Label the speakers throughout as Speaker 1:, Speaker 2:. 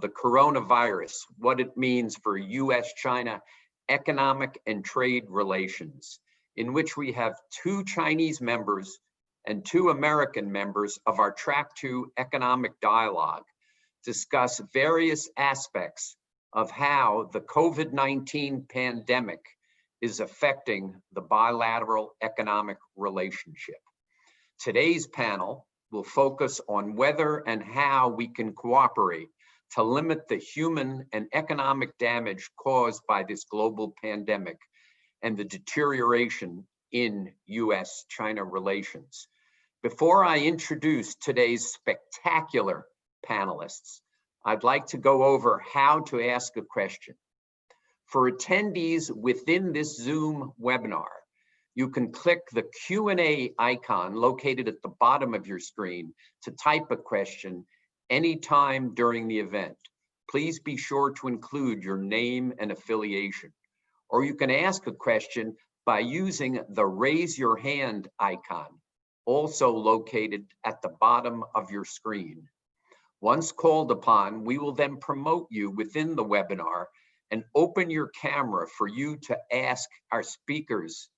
Speaker 1: the coronavirus, what it means for U.S. China economic and trade relations, in which we have 2 Chinese members and 2 American members of our Track 2 economic dialogue discuss various aspects of how the COVID-19 pandemic is affecting the bilateral economic relationship. Today's panel will focus on whether and how we can cooperate to limit the human and economic damage caused by this global pandemic and the deterioration in U.S. China relations. Before I introduce today's spectacular panelists, I'd like to go over how to ask a question. For attendees within this Zoom webinar, you can click the Q&A icon located at the bottom of your screen to type a question anytime during the event. Please be sure to include your name and affiliation. Or you can ask a question by using the raise your hand icon, also located at the bottom of your screen. Once called upon, we will then promote you within the webinar and open your camera for you to ask our speakers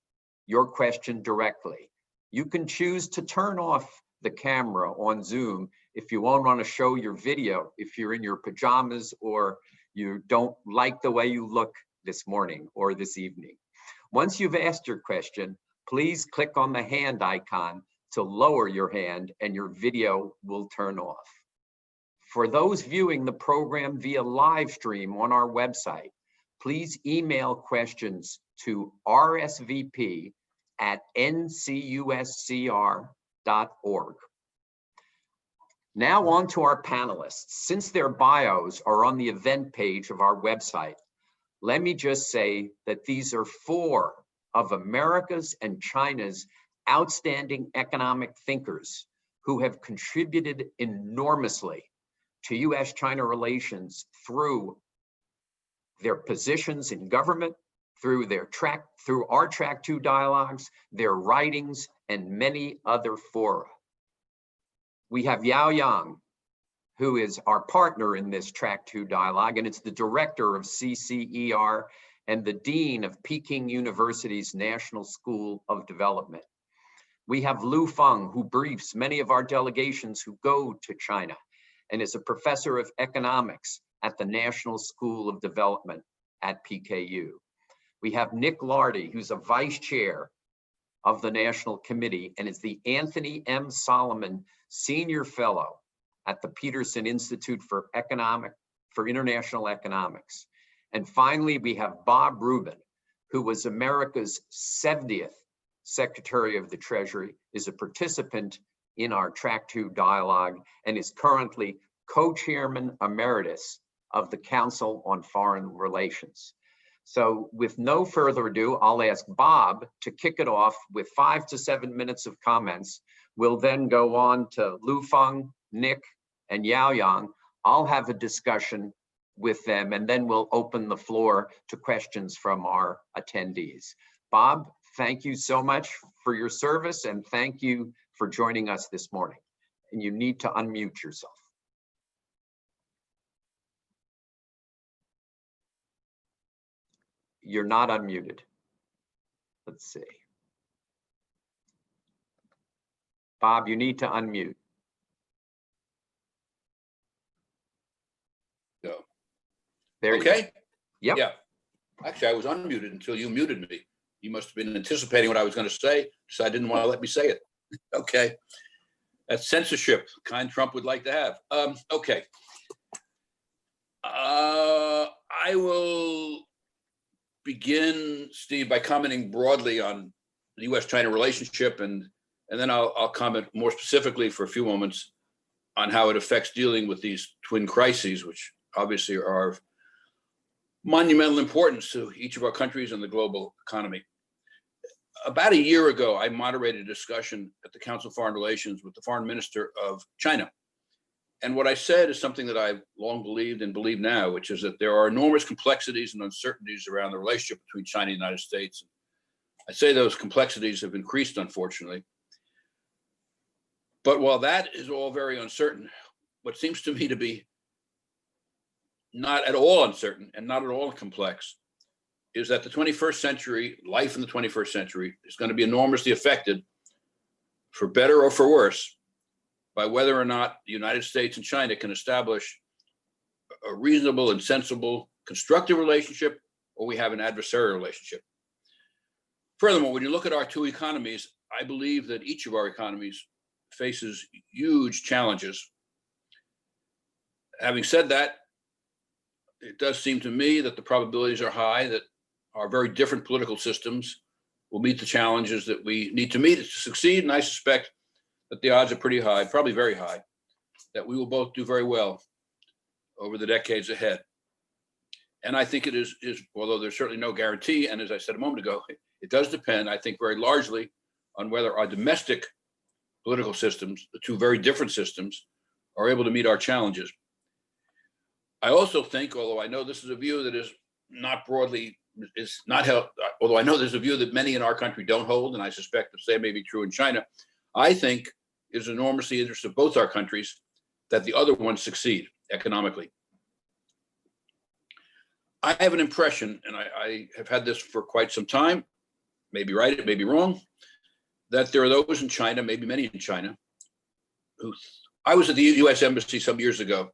Speaker 1: your question directly. You can choose to turn off the camera on Zoom if you won't want to show your video, if you're in your pajamas or you don't like the way you look this morning or this evening. Once you've asked your question, please click on the hand icon to lower your hand and your video will turn off. For those viewing the program via live stream on our website, please email questions to rsvp@ncuscr.org. Now on to our panelists. Since their bios are on the event page of our website, let me just say that these are 4 of America's and China's outstanding economic thinkers who have contributed enormously to U.S. China relations through their positions in government, through our Track 2 dialogues, their writings, and many other fora. We have Yao Yang, who is our partner in this Track 2 dialogue, and it's the director of CCER and the dean of Peking University's National School of Development. We have Feng, who briefs many of our delegations who go to China and is a professor of economics at the National School of Development at PKU. We have Lardy, who's a vice chair of the National Committee and is the Anthony M. Solomon Senior Fellow at the Peterson Institute for International Economics. And finally, we have Bob Rubin, who was America's 70th Secretary of the Treasury, is a participant in our Track 2 dialogue, and is currently co-chairman emeritus of the Council on Foreign Relations. So with no further ado, I'll ask Bob to kick it off with 5 to 7 minutes of comments. We'll then go on to Feng, Nick, and Yao Yang. I'll have a discussion with them, and then we'll open the floor to questions from our attendees. Bob, thank you so much for your service, and thank you for joining us this morning. And you need to unmute yourself. You're not unmuted. Let's see. Bob, you need to unmute.
Speaker 2: No.
Speaker 1: There
Speaker 2: okay.
Speaker 1: You go. Yep.
Speaker 2: Yeah. Actually, I was unmuted until you muted me. You must have been anticipating what I was going to say, so I didn't want to let me say it. Okay. That's censorship, kind Trump would like to have. Okay. I will begin, Steve, by commenting broadly on the U.S. China relationship, and then I'll comment more specifically for a few moments on how it affects dealing with these twin crises, which obviously are of monumental importance to each of our countries and the global economy. About a year ago, I moderated a discussion at the Council of Foreign Relations with the Foreign Minister of China. And what I said is something that I've long believed and believe now, which is that there are enormous complexities and uncertainties around the relationship between China and the United States. I say those complexities have increased, unfortunately. But while that is all very uncertain, what seems to me to be not at all uncertain and not at all complex is that the 21st century, life in the 21st century, is going to be enormously affected, for better or for worse, by whether or not the United States and China can establish a reasonable and sensible, constructive relationship, or we have an adversarial relationship. Furthermore, when you look at our two economies, I believe that each of our economies faces huge challenges. Having said that, it does seem to me that the probabilities are high that our very different political systems will meet the challenges that we need to meet to succeed. And I suspect that the odds are pretty high, probably very high, that we will both do very well over the decades ahead. And I think it is although there's certainly no guarantee, and as I said a moment ago, it does depend, I think, very largely on whether our domestic political systems, the two very different systems, are able to meet our challenges. I also think, although I know this is a view that is not broadly, is not held, although I know there's a view that many in our country don't hold, and I suspect the same may be true in China, I think it is enormously interested of both our countries that the other ones succeed economically. I have an impression, and I have had this for quite some time, maybe right, it may be wrong, that there are those in China, maybe many in China, who, I was at the U.S. Embassy some years ago,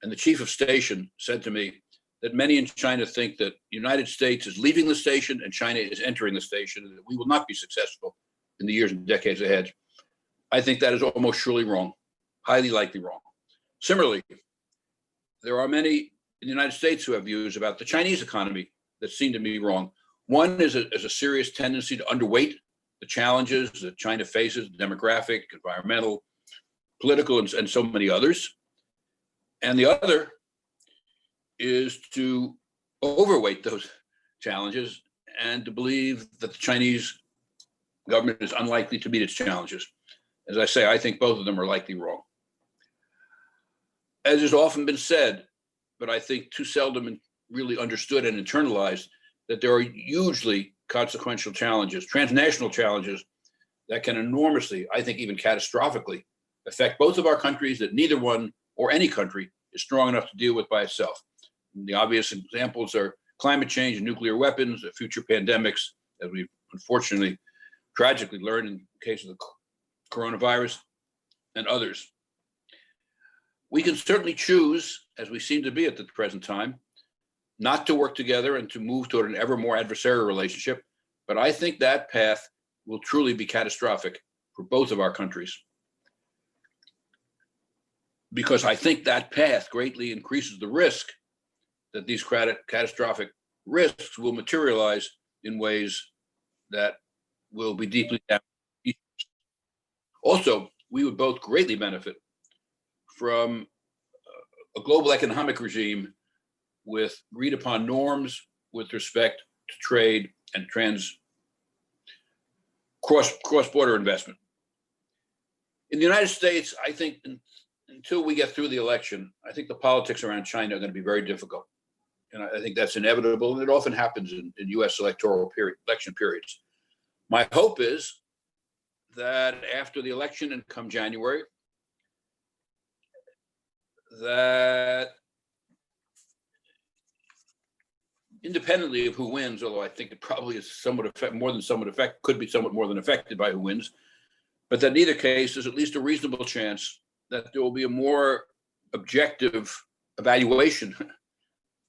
Speaker 2: and the chief of station said to me that many in China think that the United States is leaving the station and China is entering the station, and that we will not be successful in the years and decades ahead. I think that is almost surely wrong, highly likely wrong. Similarly, there are many in the United States who have views about the Chinese economy that seem to me wrong. One is a serious tendency to underweight the challenges that China faces, demographic, environmental, political, and so many others. And the other is to overweight those challenges and to believe that the Chinese government is unlikely to meet its challenges. As I say, I think both of them are likely wrong. As has often been said, but I think too seldom really understood and internalized, that there are hugely consequential challenges, transnational challenges that can enormously, I think even catastrophically, affect both of our countries that neither one or any country is strong enough to deal with by itself. And the obvious examples are climate change and nuclear weapons, future pandemics, as we've unfortunately, tragically learned in the case of the coronavirus, and others. We can certainly choose, as we seem to be at the present time, not to work together and to move toward an ever more adversarial relationship, but I think that path will truly be catastrophic for both of our countries. Because I think that path greatly increases the risk that these catastrophic risks will materialize in ways that will be deeply damaging. Also, we would both greatly benefit from a global economic regime with agreed upon norms with respect to trade and cross-border investment. In the United States, I think until we get through the election, I think the politics around China are going to be very difficult. And I think that's inevitable, and it often happens in U.S. election periods. My hope is that after the election and come January, that independently of who wins, although I think it probably is could be somewhat more than affected by who wins, but that in either case, there's at least a reasonable chance that there will be a more objective evaluation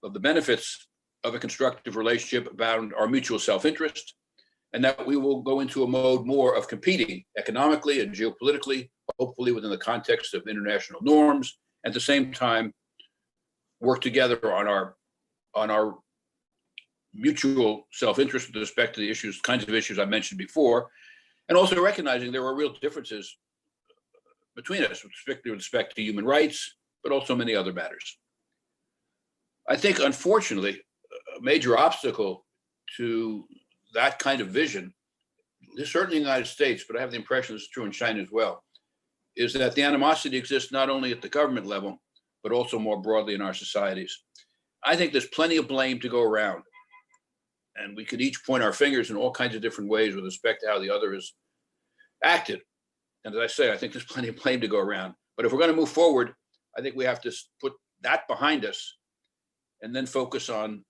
Speaker 2: of the benefits of a constructive relationship about our mutual self-interest, and that we will go into a mode more of competing economically and geopolitically, hopefully within the context of international norms, at the same time work together on our mutual self-interest with respect to the kinds of issues I mentioned before, and also recognizing there are real differences between us with respect to human rights, but also many other matters. I think, unfortunately, a major obstacle to that kind of vision, certainly in the United States, but I have the impression this is true in China as well, is that the animosity exists not only at the government level, but also more broadly in our societies. I think there's plenty of blame to go around, and we could each point our fingers in all kinds of different ways with respect to how the other has acted. And as I say, I think there's plenty of blame to go around. But if we're going to move forward, I think we have to put that behind us and then focus on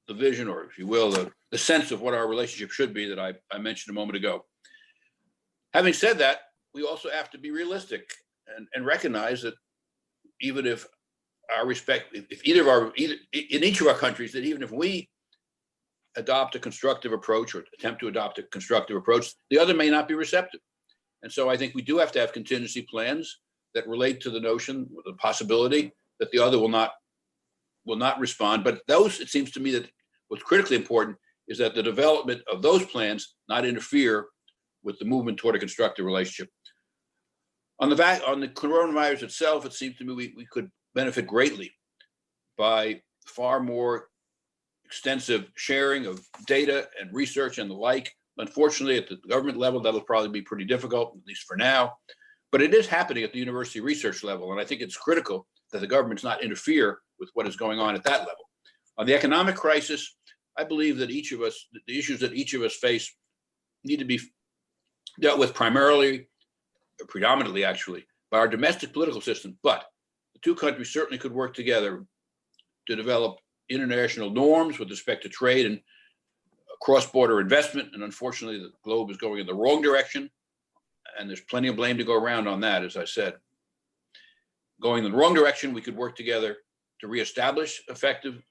Speaker 2: the vision, or if you will, the sense of what our relationship should be that I mentioned a moment ago. Having said that, we also have to be realistic and recognize that even if in each of our countries, that even if we adopt a constructive approach or attempt to adopt a constructive approach, the other may not be receptive. And so I think we do have to have contingency plans that relate to the notion, the possibility that the other will not respond. But those, it seems to me that what's critically important is that the development of those plans not interfere with the movement toward a constructive relationship. On the coronavirus itself, it seems to me we could benefit greatly by far more extensive sharing of data and research and the like. Unfortunately, at the government level, that'll probably be pretty difficult, at least for now. But it is happening at the university research level. And I think it's critical that the governments not interfere with what is going on at that level. On the economic crisis, I believe that the issues that each of us face need to be dealt with primarily, or predominantly actually, by our domestic political system. But the two countries certainly could work together to develop international norms with respect to trade and cross-border investment. And unfortunately, the globe is going in the wrong direction. And there's plenty of blame to go around on that, as I said. Going in the wrong direction, we could work together to reestablish effective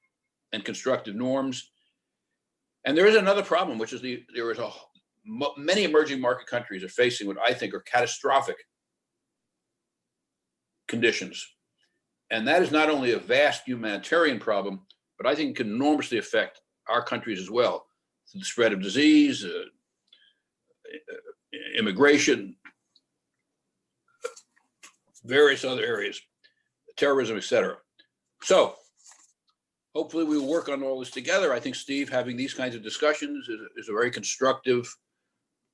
Speaker 2: and constructive norms. And there is another problem, which is many emerging market countries are facing what I think are catastrophic conditions. And that is not only a vast humanitarian problem, but I think it can enormously affect our countries as well, through the spread of disease, immigration, various other areas, terrorism, etc. So hopefully we will work on all this together. I think, Steve, having these kinds of discussions is a very constructive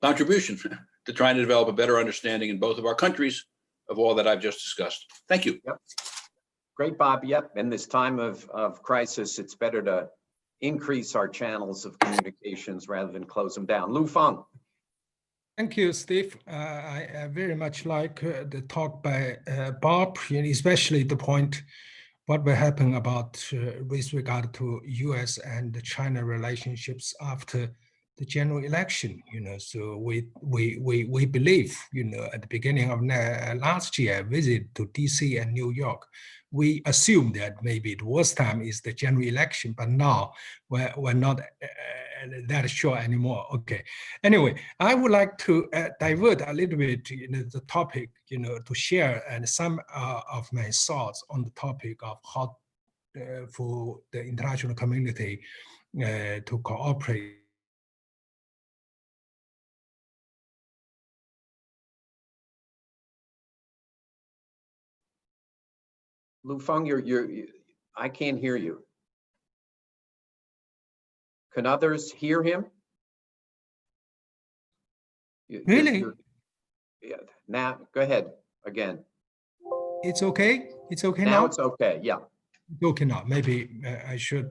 Speaker 2: contribution to trying to develop a better understanding in both of our countries of all that I've just discussed. Thank you.
Speaker 1: Yep. Great, Bob. Yep. In this time of crisis, it's better to increase our channels of communications rather than close them down. Lu Feng.
Speaker 3: Thank you, Steve. I very much like the talk by Bob, and especially the point what will happen about with regard to U.S. and China relationships after the general election. So we believe, at the beginning of last year, visit to D.C. and New York, we assumed that maybe the worst time is the general election, but now we're not that sure anymore. Okay. Anyway, I would like to divert a little bit, the topic, to share and some of my thoughts on the topic of how for the international community to cooperate.
Speaker 1: Lu Feng, I can't hear you. Can others hear him?
Speaker 3: Really?
Speaker 1: Yeah. Now, go ahead again.
Speaker 3: It's okay. It's okay now.
Speaker 1: Now it's okay. Yeah.
Speaker 3: It's okay now. Maybe I should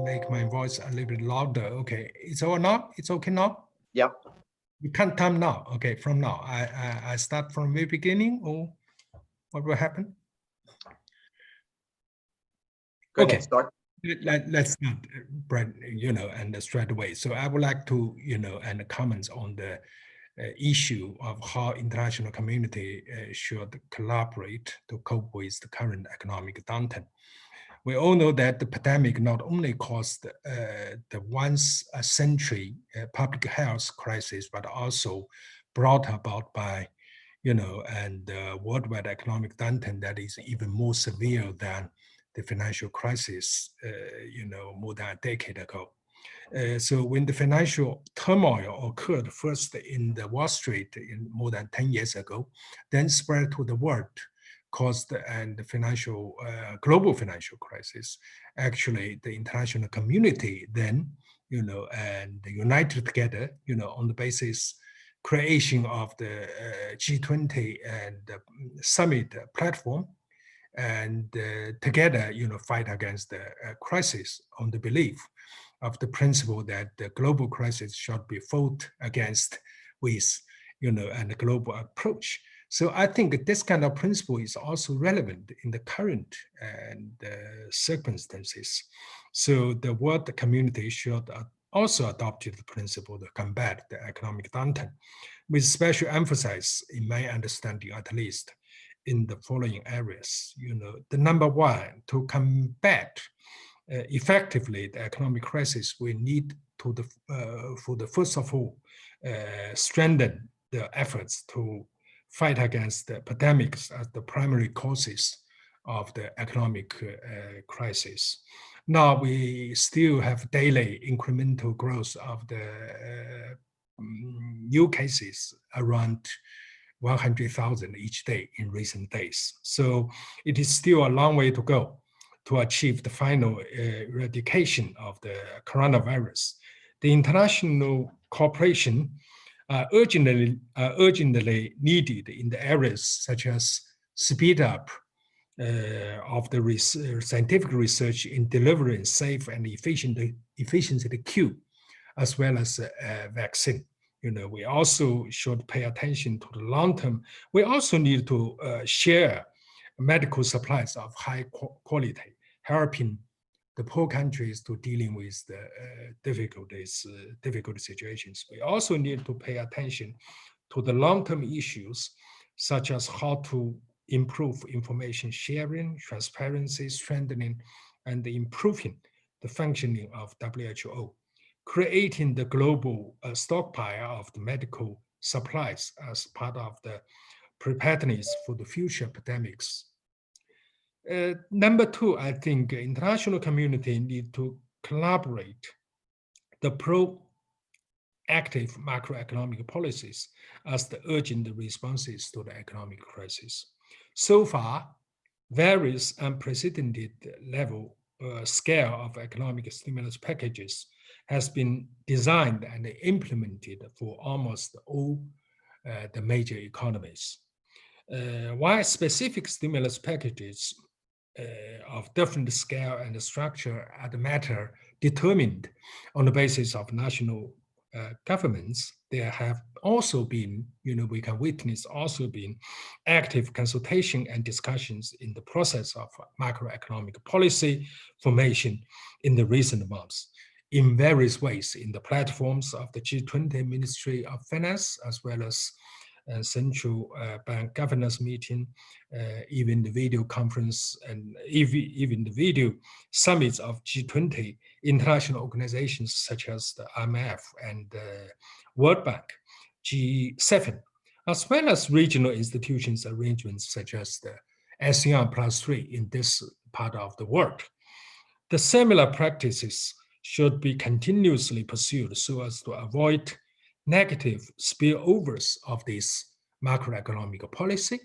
Speaker 3: make my voice a little bit louder. Okay. It's all now. It's okay now.
Speaker 1: Yep.
Speaker 3: You can't time now. Okay. From now, I start from the beginning, or what will happen?
Speaker 1: Go
Speaker 3: Okay.
Speaker 1: ahead, start.
Speaker 3: Let's start, Brad, and straight away. So I would like to, and comments on the issue of how international community should collaborate to cope with the current economic downturn. We all know that the pandemic not only caused the once a century public health crisis, but also brought about by, and worldwide economic downturn that is even more severe than the financial crisis, more than a decade ago. So when the financial turmoil occurred first in the Wall Street in more than 10 years ago, then spread to the world, caused and the global financial crisis. Actually, the international community then, and united together, on the basis creation of the G20 and the summit platform, and together, fight against the crisis on the belief of the principle that the global crisis should be fought against with, and a global approach. So I think this kind of principle is also relevant in the current circumstances. So the world community should also adopt the principle to combat the economic downturn, with special emphasis, in my understanding at least, in the following areas. The number one, to combat effectively the economic crisis, we need to first of all strengthen the efforts to fight against the pandemics as the primary causes of the economic crisis. Now we still have daily incremental growth of the new cases around 100,000 each day in recent days. So it is still a long way to go to achieve the final eradication of the coronavirus. The international cooperation urgently needed in the areas such as speed up of the scientific research in delivering safe and efficiently cure, as well as vaccine. We also should pay attention to the long term. We also need to share medical supplies of high quality, helping the poor countries to dealing with the difficult situations. We also need to pay attention to the long-term issues, such as how to improve information sharing, transparency, strengthening, and improving the functioning of WHO, creating the global stockpile of the medical supplies as part of the preparedness for the future pandemics. Number two, I think international community need to collaborate the proactive macroeconomic policies as the urgent responses to the economic crisis. So far, various unprecedented scale of economic stimulus packages has been designed and implemented for almost all the major economies. While specific stimulus packages of different scale and structure are the matter determined on the basis of national governments, there have also been, we can witness also been active consultation and discussions in the process of macroeconomic policy formation in the recent months in various ways in the platforms of the G20 Ministry of Finance, as well as central bank governors meeting, even the video conference and even the video summits of G20 international organizations such as the IMF and the World Bank, G7, as well as regional institutions arrangements such as the ASEAN +3 in this part of the world. The similar practices should be continuously pursued so as to avoid negative spillovers of this macroeconomic policy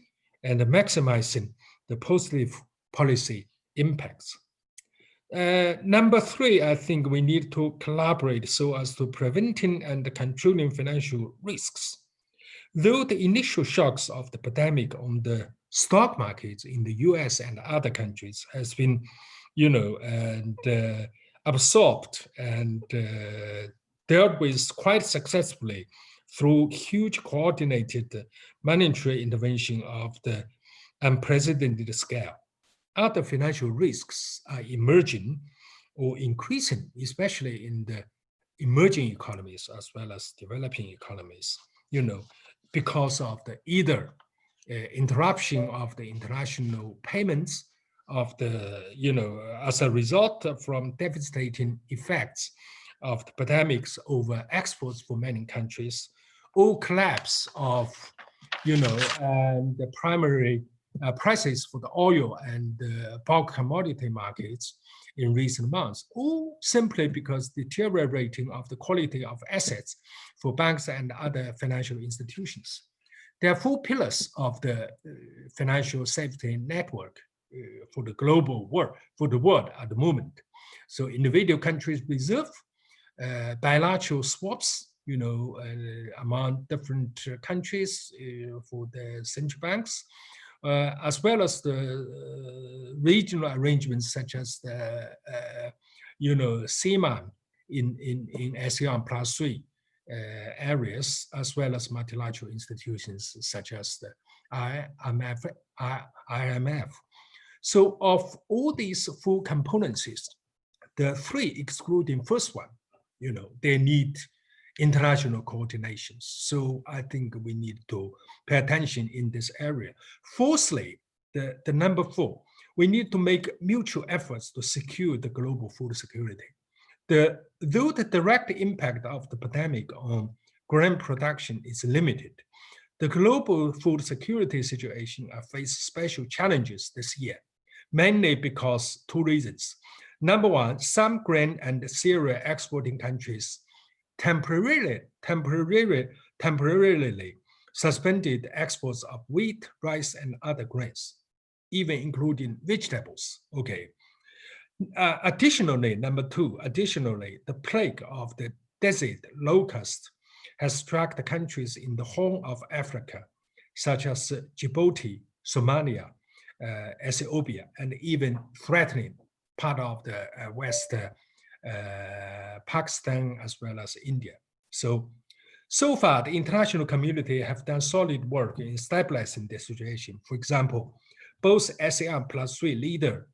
Speaker 3: and maximizing the positive policy impacts. Number three, I think we need to collaborate so as to preventing and controlling financial risks. Though the initial shocks of the pandemic on the stock markets in the US and other countries has been, absorbed and dealt with quite successfully through huge coordinated monetary intervention of the unprecedented scale. Other financial risks are emerging or increasing, especially in the emerging economies as well as developing economies, because of the either interruption of the international payments of the, as a result from devastating effects of the pandemics over exports for many countries, or collapse of, the primary prices for the oil and bulk commodity markets in recent months, or simply because deteriorating of the quality of assets for banks and other financial institutions. There are four pillars of the financial safety network for the global world, for the world at the moment. So individual countries reserve, bilateral swaps, among different countries for the central banks, as well as the regional arrangements such as the, CMAN in ASEAN +3 areas, as well as multilateral institutions such as the IMF. So of all these four components, the three excluding first one, they need international coordination. So I think we need to pay attention in this area. Fourthly, the number four, we need to make mutual efforts to secure the global food security. Though the direct impact of the pandemic on grain production is limited, the global food security situation faces special challenges this year, mainly because two reasons. Number one, some grain and cereal exporting countries temporarily suspended exports of wheat, rice, and other grains, even including vegetables. Okay. Additionally, number two, the plague of the desert locust has struck the countries in the Horn of Africa, such as Djibouti, Somalia, Ethiopia, and even threatening part of the West Pakistan as well as India. So far, the international community have done solid work in stabilizing the situation. For example, both ASEAN +3 leader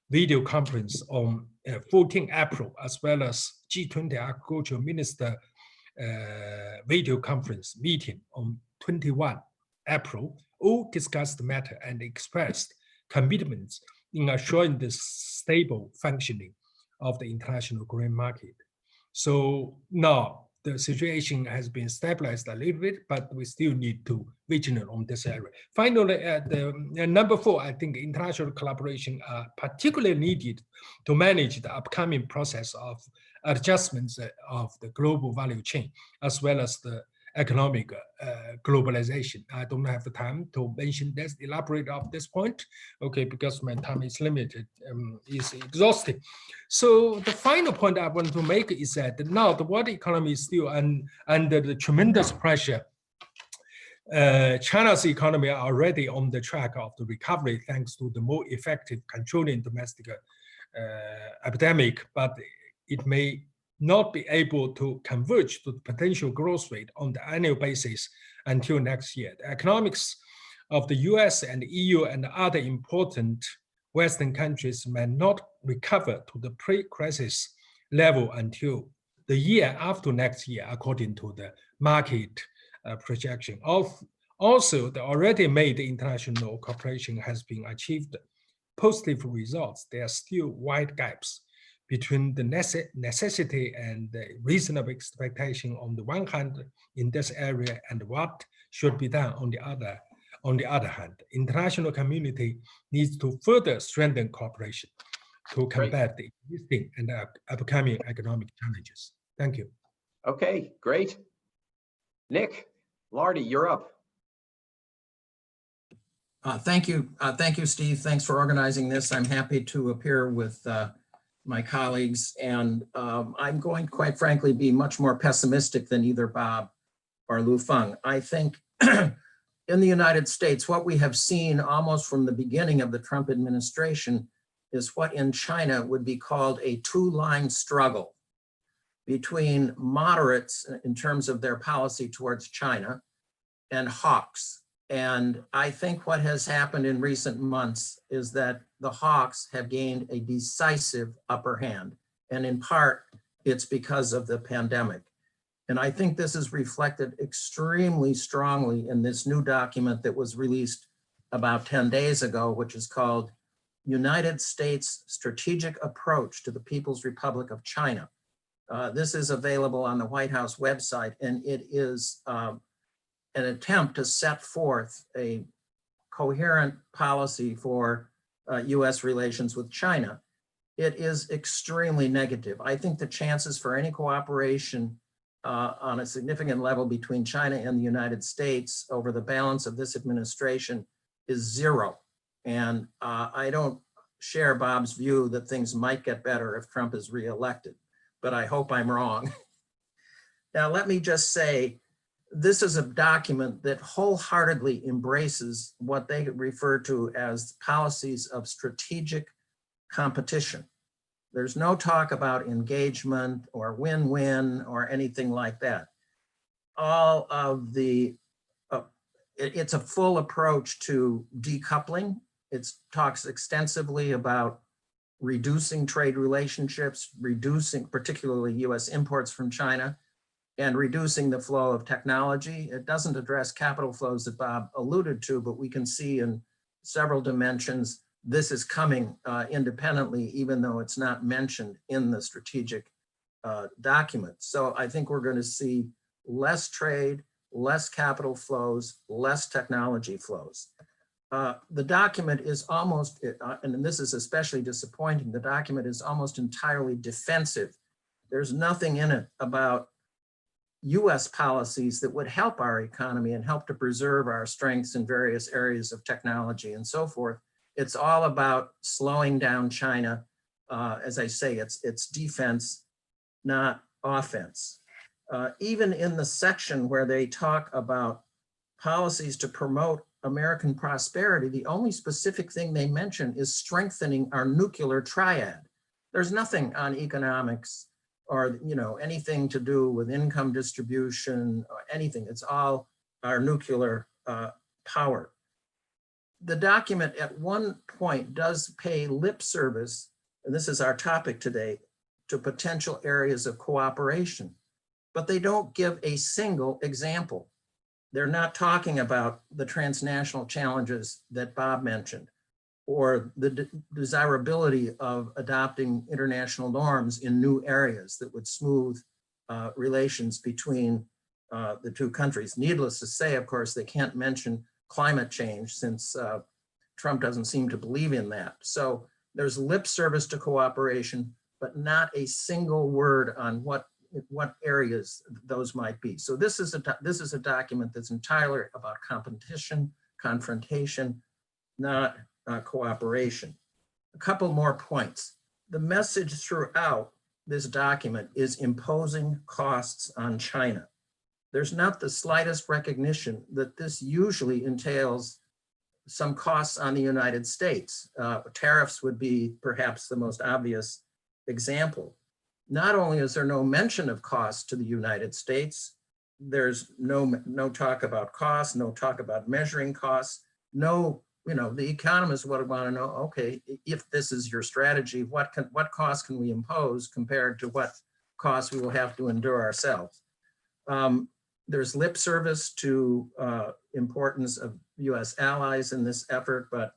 Speaker 3: video conference on 14 April, as well as G20 Agriculture Minister video conference meeting on 21 April, all discussed the matter and expressed commitments in assuring the stable functioning of the international grain market. So now the situation has been stabilized a little bit, but we still need to be vigilant on this area. Finally, the number four, I think international collaboration are particularly needed to manage the upcoming process of adjustments of the global value chain, as well as the economic globalization. I don't have the time to mention this, elaborate on this point, okay, because my time is limited, is exhausting. So the final point I want to make is that now the world economy is still under the tremendous pressure. China's economy are already on the track of the recovery thanks to the more effective controlling domestic epidemic, but it may not be able to converge to the potential growth rate on the annual basis until next year. The economics of the US and the EU and other important Western countries may not recover to the pre-crisis level until the year after next year, according to the market projection. Also, the already made international cooperation has been achieved positive results. There are still wide gaps between the necessity and the reasonable expectation on the one hand in this area and what should be done on the other hand. International community needs to further strengthen cooperation to combat the existing and upcoming economic challenges. Thank you.
Speaker 1: Okay, great. Nick, Lardy, you're up.
Speaker 4: Thank you, Steve. Thanks for organizing this. I'm happy to appear with my colleagues, and I'm going, quite frankly, be much more pessimistic than either Bob or Lu Feng. I think in the United States, what we have seen almost from the beginning of the Trump administration is what in China would be called a two-line struggle between moderates in terms of their policy towards China and hawks. And I think what has happened in recent months is that the hawks have gained a decisive upper hand. And in part, it's because of the pandemic. And I think this is reflected extremely strongly in this new document that was released about 10 days ago, which is called United States Strategic Approach to the People's Republic of China. This is available on the White House website, and it is an attempt to set forth a coherent policy for U.S. relations with China. It is extremely negative. I think the chances for any cooperation on a significant level between China and the United States over the balance of this administration is zero. And I don't share Bob's view that things might get better if Trump is reelected, but I hope I'm wrong. Now, let me just say, this is a document that wholeheartedly embraces what they refer to as policies of strategic competition. There's no talk about engagement or win-win or anything like that. All of the it's a full approach to decoupling. It talks extensively about reducing trade relationships, reducing particularly US imports from China, and reducing the flow of technology. It doesn't address capital flows that Bob alluded to, but we can see in several dimensions this is coming independently, even though it's not mentioned in the strategic document. So I think we're going to see less trade, less capital flows, less technology flows. The document is almost, and this is especially disappointing, the document is almost entirely defensive. There's nothing in it about US policies that would help our economy and help to preserve our strengths in various areas of technology and so forth. It's all about slowing down China. As I say, it's defense, not offense. Even in the section where they talk about policies to promote American prosperity, the only specific thing they mention is strengthening our nuclear triad. There's nothing on economics or anything to do with income distribution or anything. It's all our nuclear power. The document at one point does pay lip service, and this is our topic today, to potential areas of cooperation, but they don't give a single example. They're not talking about the transnational challenges that Bob mentioned, or the desirability of adopting international norms in new areas that would smooth relations between the two countries. Needless to say, of course, they can't mention climate change since Trump doesn't seem to believe in that. So there's lip service to cooperation, but not a single word on what areas those might be. So this is a document that's entirely about competition, confrontation, not cooperation. A couple more points. The message throughout this document is imposing costs on China. There's not the slightest recognition that this usually entails some costs on the United States. Tariffs would be perhaps the most obvious example. Not only is there no mention of costs to the United States, there's no talk about costs, no talk about measuring costs, the economists would want to know, okay, if this is your strategy, what costs can we impose compared to what costs we will have to endure ourselves? There's lip service to importance of US allies in this effort, but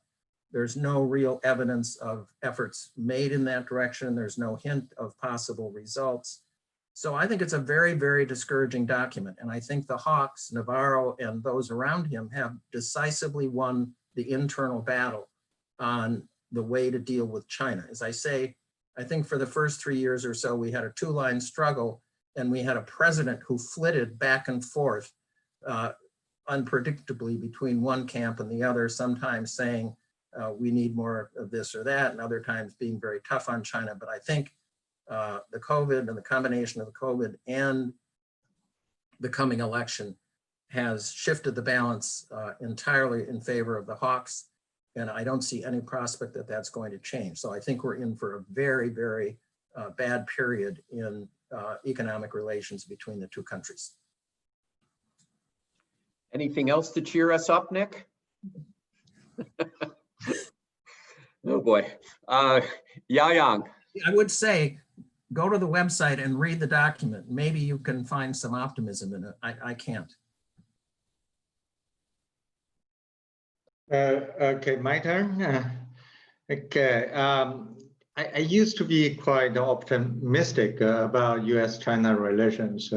Speaker 4: there's no real evidence of efforts made in that direction. There's no hint of possible results. So I think it's a very, very discouraging document. And I think the hawks, Navarro and those around him, have decisively won the internal battle on the way to deal with China. As I say, I think for the first 3 years or so, we had a two-line struggle, and we had a president who flitted back and forth unpredictably between one camp and the other, sometimes saying we need more of this or that, and other times being very tough on China. But I think the COVID and the combination of the COVID and the coming election has shifted the balance entirely in favor of the hawks. And I don't see any prospect that that's going to change. So I think we're in for a very, very bad period in economic relations between the two countries.
Speaker 1: Anything else to cheer us up, Nick? Oh boy. Yang.
Speaker 4: I would say, go to the website and read the document. Maybe you can find some optimism in it. I can't.
Speaker 5: Okay, my turn. Okay, I used to be quite optimistic about U.S. China relations.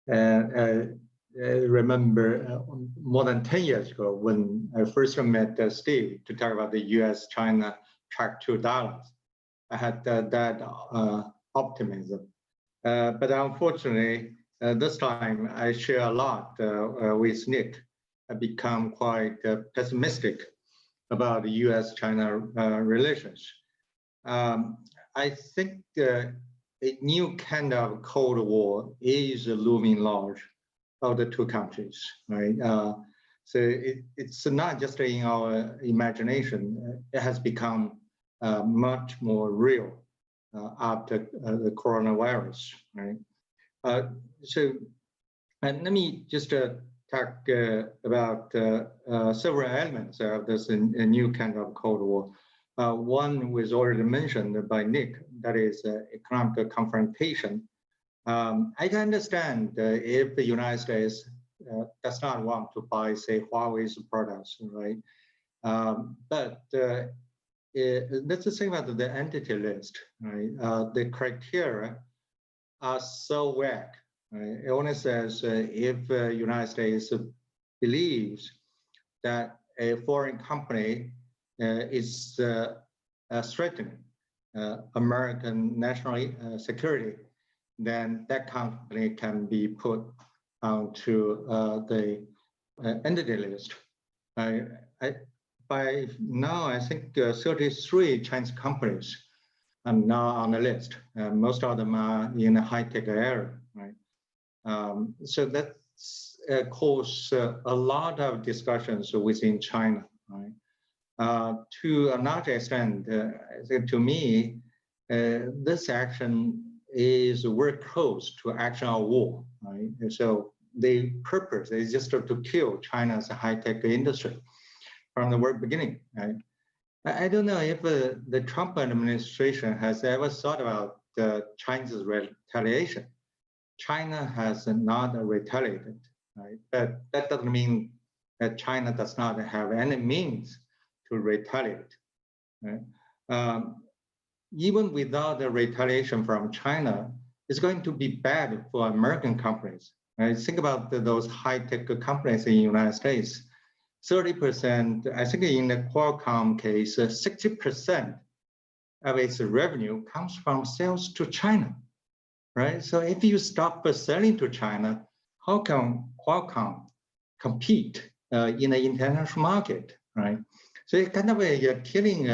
Speaker 5: I remember more than 10 years ago when I first met Steve to talk about the U.S. China track to dollars. I had that optimism. But unfortunately, this time I share a lot with Nick. I become quite pessimistic about the U.S. China relations. I think a new kind of Cold War is looming large of the two countries, right? So it's not just in our imagination. It has become much more real after the coronavirus, right? So let me just talk about several elements of this new kind of Cold War. One was already mentioned by Nick, that is economic confrontation. I can understand if the United States does not want to buy, say, Huawei's products, right? But let's just think about the entity list, right? The criteria are so vague. Right? It only says if the United States believes that a foreign company is threatening American national security, then that company can be put onto the entity list. By now, I think 33 Chinese companies are now on the list. Most of them are in the high-tech area, right? So that's caused a lot of discussions within China, right? To a large extent, to me, this action is very close to action of war, right? So the purpose is just to kill China's high-tech industry from the very beginning, right? I don't know if the Trump administration has ever thought about China's retaliation. China has not retaliated, right? But that doesn't mean that China does not have any means to retaliate, right? Even without the retaliation from China, it's going to be bad for American companies, right? Think about those high-tech companies in the United States. 30%, I think in the Qualcomm case, 60% of its revenue comes from sales to China, right? So if you stop selling to China, how can Qualcomm compete in the international market, right? So it's kind of killing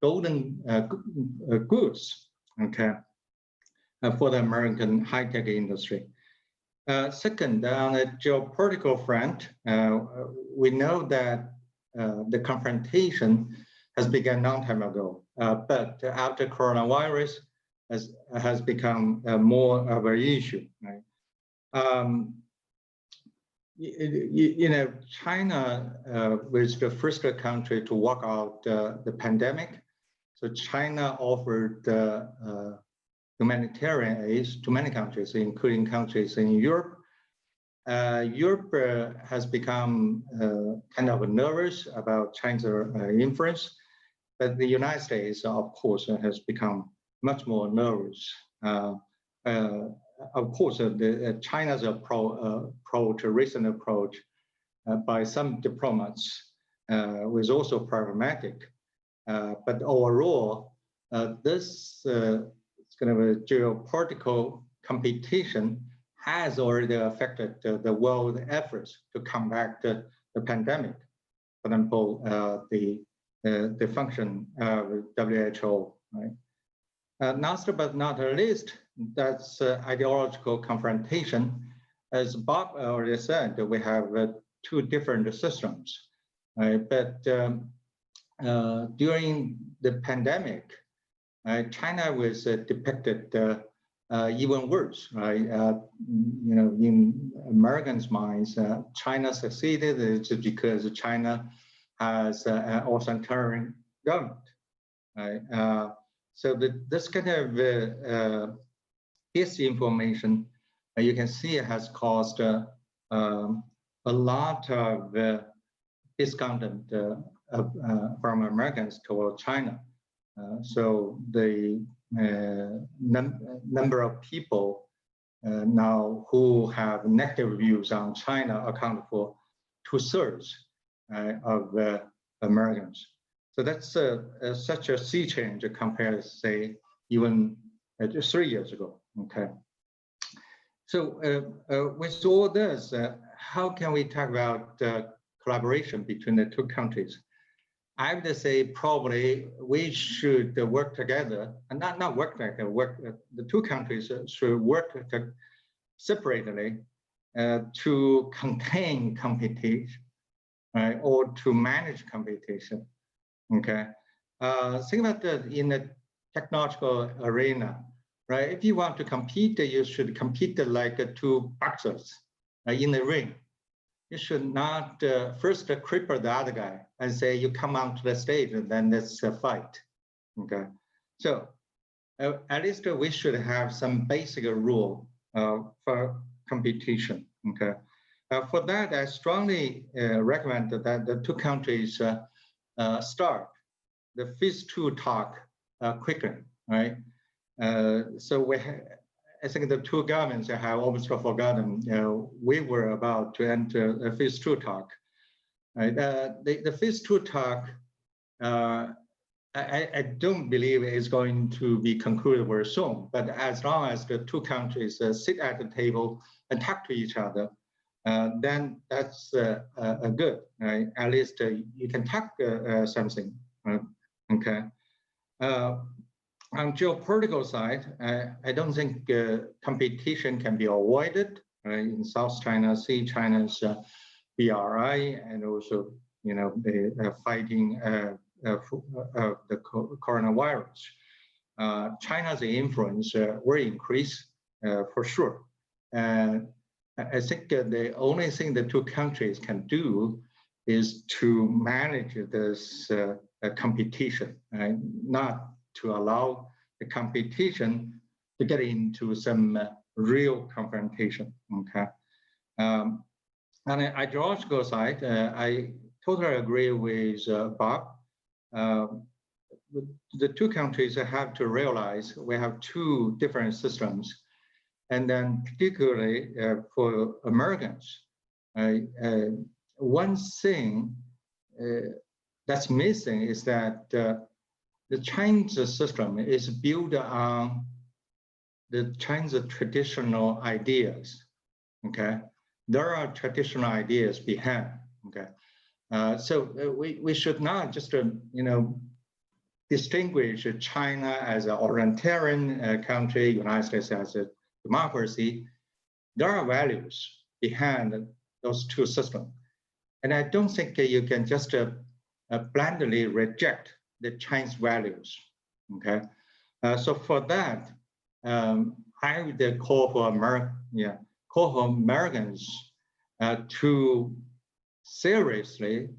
Speaker 5: golden goods, okay, for the American high-tech industry. Second, on the geopolitical front, we know that the confrontation has begun a long time ago, but after coronavirus has become more of an issue, right? You know, China was the first country to walk out the pandemic. So China offered humanitarian aid to many countries, including countries in Europe. Europe has become kind of nervous about China's influence, but the United States, of course, has become much more nervous. Of course, China's approach, recent approach by some diplomats was also problematic. But overall, this kind of a geopolitical competition has already affected the world efforts to combat the pandemic. For example, the function of WHO, right? Last but not least, that's ideological confrontation. As Bob already said, we have two different systems, right? But during the pandemic, China was depicted even worse, right? You know, in Americans' minds, China succeeded is because China has an authoritarian government, right? So this kind of disinformation, you can see, has caused a lot of discontent from Americans toward China. So the number of people now who have negative views on China account for 2/3 of Americans. So that's such a sea change compared, say, even 3 years ago. Okay. So with all this, how can we talk about collaboration between the two countries? I would say probably we should work together, and not work together. The two countries should work separately to contain competition, right, or to manage competition. Okay, think about that in the technological arena, right? If you want to compete, you should compete like two boxers in the ring. you should not first cripple the other guy and say, you come onto the stage and then let's fight. Okay, so at least we should have some basic rule for competition. Okay, for that, I strongly recommend that the two countries start the phase 2 talk quickly, right? So I think the two governments have almost forgotten, we were about to enter a phase 2 talk. Right? The phase 2 talk, I don't believe is going to be concluded very soon, but as long as the two countries sit at the table and talk to each other, then that's good, right? At least you can talk something, okay? On geopolitical side, I don't think competition can be avoided, right? In South China Sea, China's BRI, and also, the fighting the coronavirus. China's influence will increase for sure. And I think the only thing the two countries can do is to manage this competition, right? Not to allow the competition to get into some real confrontation, okay? On the ideological side, I totally agree with Bob. The two countries have to realize we have two different systems. And then particularly for Americans, one thing that's missing is that the Chinese system is built on the Chinese traditional ideas, okay? There are traditional ideas behind, okay? So we should not just, distinguish China as an authoritarian country, United States as a democracy. There are values behind those two systems. And I don't think you can just blindly reject the Chinese values, okay? So for that, I would call for Americans to seriously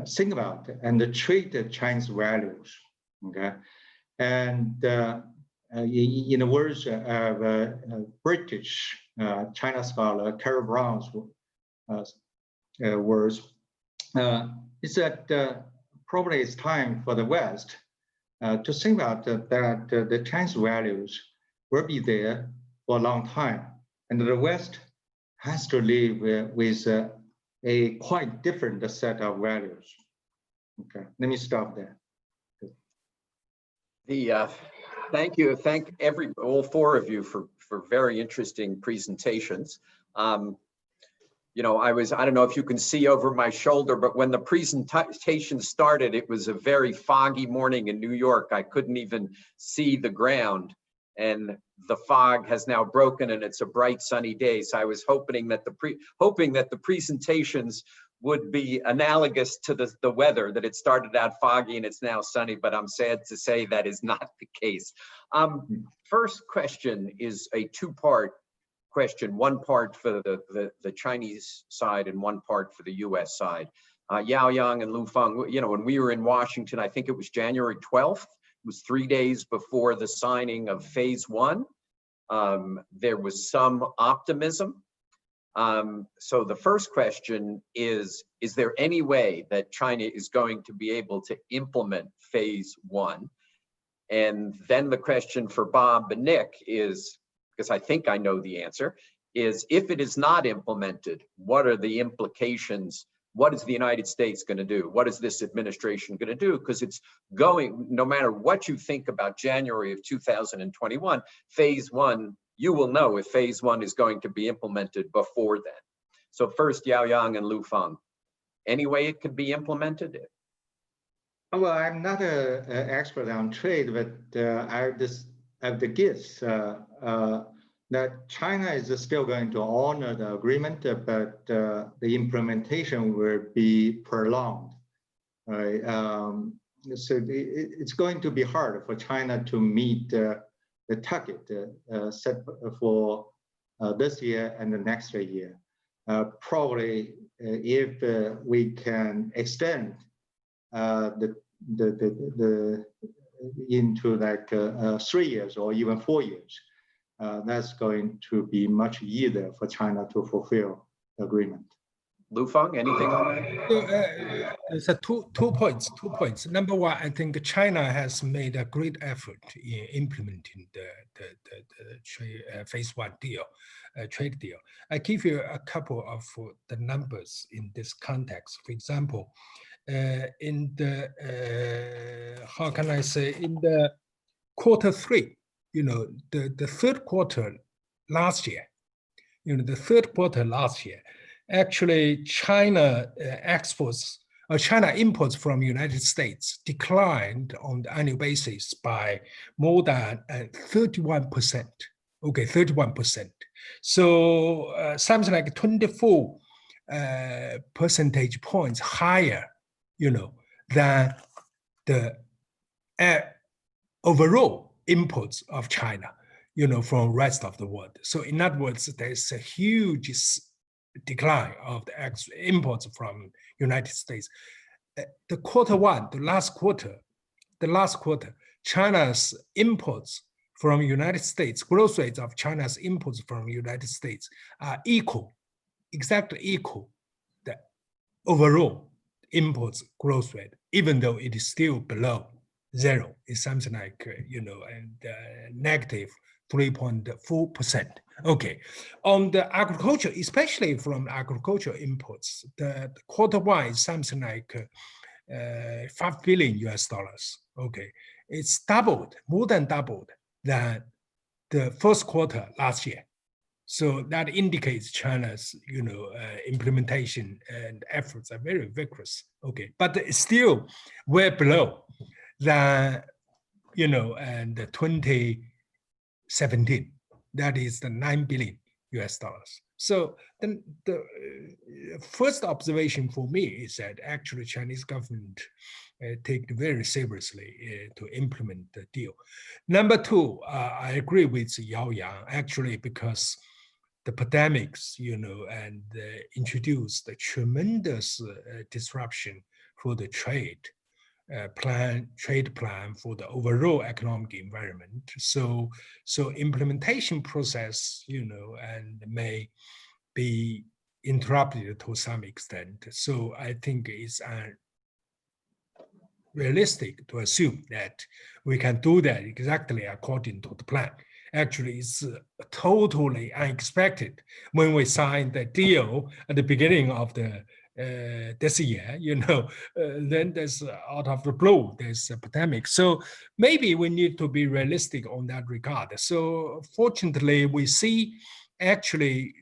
Speaker 5: think about and treat the Chinese values, okay? And in the words of British China scholar Carol Brown's words, is that probably it's time for the West to think about that the Chinese values will be there for a long time, and the West has to live with a quite different set of values. Okay, let me stop there.
Speaker 1: Thank you. Thank all four of you for very interesting presentations. I don't know if you can see over my shoulder, but when the presentation started, it was a very foggy morning in New York. I couldn't even see the ground, and the fog has now broken and it's a bright sunny day. So I was hoping that the presentations would be analogous to the weather, that it started out foggy and it's now sunny, but I'm sad to say that is not the case. First question is a two-part question, one part for the Chinese side and one part for the US side. Yaoyang and Lu Feng, when we were in Washington, I think it was January 12th, it was 3 days before the signing of phase 1. There was some optimism. So the first question is there any way that China is going to be able to implement phase 1? And then the question for Bob and Nick is, because I think I know the answer, is if it is not implemented, what are the implications? What is the United States going to do? What is this administration going to do? Because it's going, no matter what you think about January of 2021, phase 1, you will know if phase 1 is going to be implemented before then. So first, Yaoyang and Lu Feng, any way it could be implemented?
Speaker 5: Well, I'm not an expert on trade, but I have the guess that China is still going to honor the agreement, but the implementation will be prolonged. Right? So it's going to be hard for China to meet the target set for this year and the next year. probably if we can extend into like 3 years or even 4 years, that's going to be much easier for China to fulfill the agreement.
Speaker 1: Feng, anything on that?
Speaker 3: So, two points. Number one, I think China has made a great effort in implementing the phase one deal, trade deal. I give you a couple of the numbers in this context. For example, in the how can I say, in the quarter three, the third quarter last year, actually China China imports from United States declined on the annual basis by more than 31%. Okay, 31%. So something like 24 percentage points higher, than the overall imports of China, from rest of the world. So in other words, there's a huge decline of the imports from United States. The quarter one, the last quarter, China's imports from United States, growth rates of China's imports from United States are exactly equal the overall imports growth rate, even though it is still below zero. It's something like, negative 3.4%. Okay, on the agriculture, especially from agricultural imports, the quarter one is something like $5 billion. Okay, it's doubled, more than doubled than the first quarter last year. So that indicates China's, implementation and efforts are very vigorous. Okay, but it's still way below than, and 2017. That is the $9 billion. So then the first observation for me is that actually Chinese government take it very seriously to implement the deal. Number two, I agree with Yao Yang, actually, because the pandemics, and introduced a tremendous disruption for the trade plan for the overall economic environment. So implementation process, and may be interrupted to some extent. So I think it's realistic to assume that we can do that exactly according to the plan. Actually, it's totally unexpected when we signed the deal at the beginning of the this year, then there's out of the blue, there's a pandemic. So maybe we need to be realistic on that regard. So fortunately, we see actually,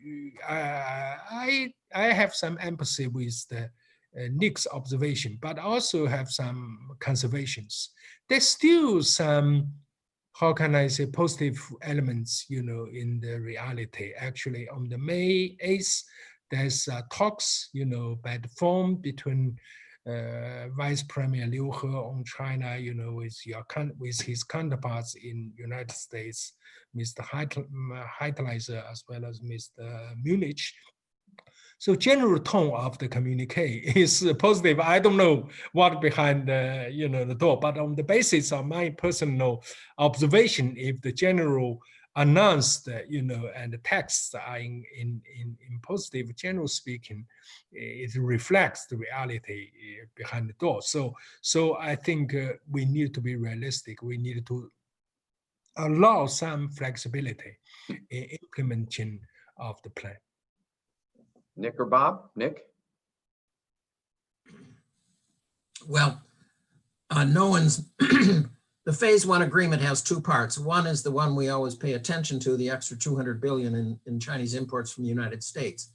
Speaker 3: I have some empathy with the Nick's observation, but also have some conservations. There's still some, how can I say, positive elements, in the reality. Actually, on the May 8th, there's talks, by the phone between Vice Premier Liu He on China, with his counterparts in United States, Mr. Heitleiser, as well as Mr. Munich. So general tone of the communique is positive. I don't know what behind the, the door, but on the basis of my personal observation, if the general announced, and the texts are in positive, general speaking, it reflects the reality behind the door. So I think we need to be realistic. We need to allow some flexibility in implementation of the plan.
Speaker 1: Nick or Bob? Nick?
Speaker 4: Well, no one's, the phase one agreement has two parts. One is the one we always pay attention to, the extra 200 billion in Chinese imports from the United States.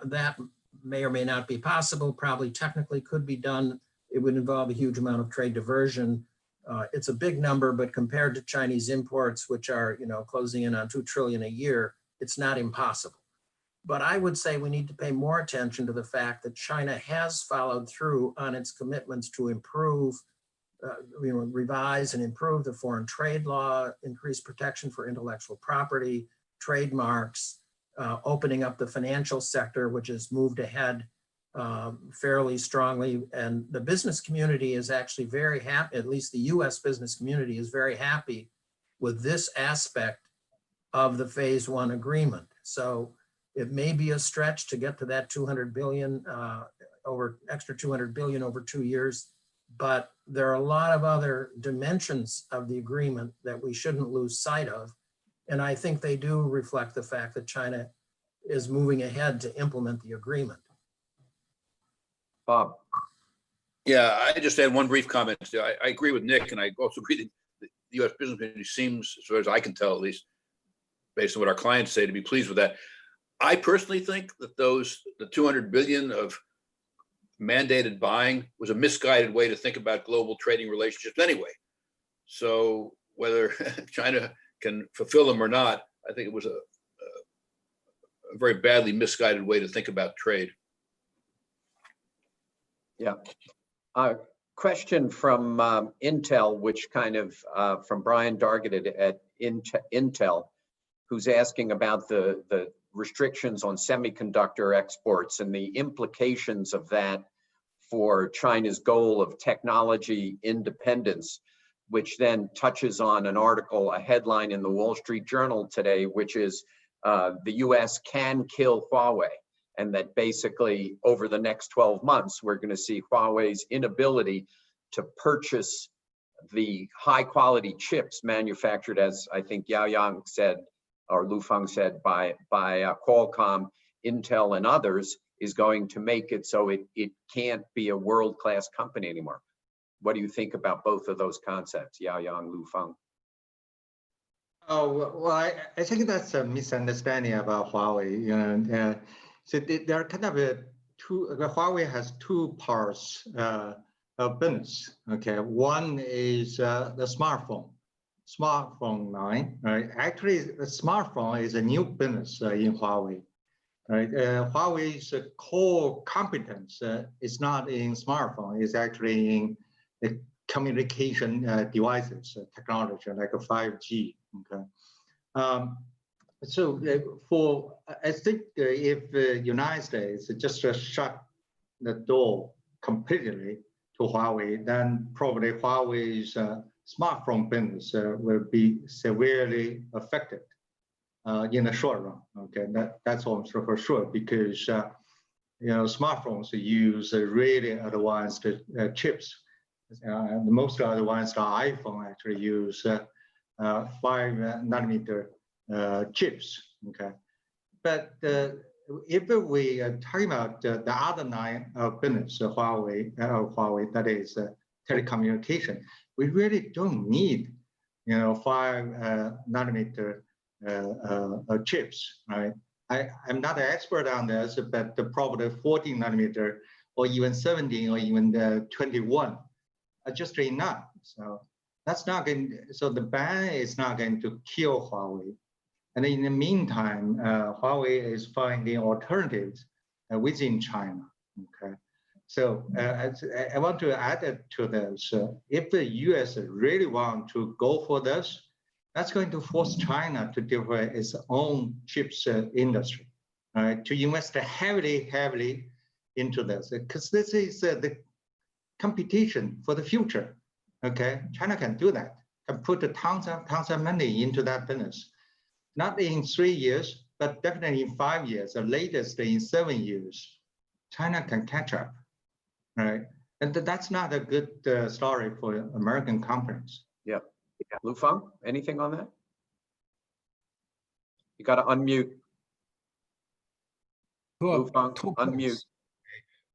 Speaker 4: That may or may not be possible, probably technically could be done. It would involve a huge amount of trade diversion. It's a big number, but compared to Chinese imports, which are, closing in on 2 trillion a year, it's not impossible. But I would say we need to pay more attention to the fact that China has followed through on its commitments to improve, revise and improve the foreign trade law, increase protection for intellectual property, trademarks, opening up the financial sector, which has moved ahead fairly strongly. And the business community is actually very happy, at least the US business community is very happy with this aspect of the phase one agreement. So it may be a stretch to get to that 200 billion, extra 200 billion over 2 years, but there are a lot of other dimensions of the agreement that we shouldn't lose sight of. And I think they do reflect the fact that China is moving ahead to implement the agreement.
Speaker 1: Bob.
Speaker 2: Yeah, I just had one brief comment. I agree with Nick, and I also agree that the U.S. business community seems, as far as I can tell, at least based on what our clients say, to be pleased with that. I personally think that the 200 billion of mandated buying was a misguided way to think about global trading relationships anyway. So whether China can fulfill them or not, I think it was a very badly misguided way to think about trade.
Speaker 1: Yeah. Question from Intel, which kind of from Brian Dargeted at Intel, who's asking about the restrictions on semiconductor exports and the implications of that for China's goal of technology independence, which then touches on an article, a headline in the Wall Street Journal today, which is the US can kill Huawei. And that basically over the next 12 months, we're going to see Huawei's inability to purchase the high quality chips manufactured, as I think Yao Yang said, or Lu Feng said, by Qualcomm, Intel, and others, is going to make it so it can't be a world-class company anymore. What do you think about both of those concepts, Yao Yang, Lu Feng?
Speaker 5: Oh, well, I think that's a misunderstanding about Huawei. So there are kind of Huawei has two parts of business. Okay, one is the smartphone line, right? Actually, the smartphone is a new business in Huawei, right? Huawei's core competence is not in smartphone; it's actually in the communication devices, technology like a 5G. Okay. So I think if the United States just shut the door completely to Huawei, then probably Huawei's smartphone business will be severely affected in the short run. Okay, that's also for sure, because smartphones use really advanced chips. The most advanced iPhone actually use 5 nanometer chips. Okay, but if we are talking about the other line of business of Huawei, that is telecommunication, we really don't need 5 nanometer chips, right? I'm not an expert on this, but probably 14 nanometer or even 17 or even 21 are just enough. So that's not going. So the ban is not going to kill Huawei. And in the meantime, Huawei is finding alternatives within China. Okay, so I want to add to this. If the U.S. really want to go for this, that's going to force China to develop its own chips industry, right? To invest heavily into this, because this is the competition for the future. Okay, China can do that, can put tons of money into that business. Not in 3 years, but definitely in 5 years, or latest in 7 years, China can catch up, right? And that's not a good story for American companies.
Speaker 1: Yeah. Lu Feng, anything on that? You got to unmute. Lu Feng, unmute.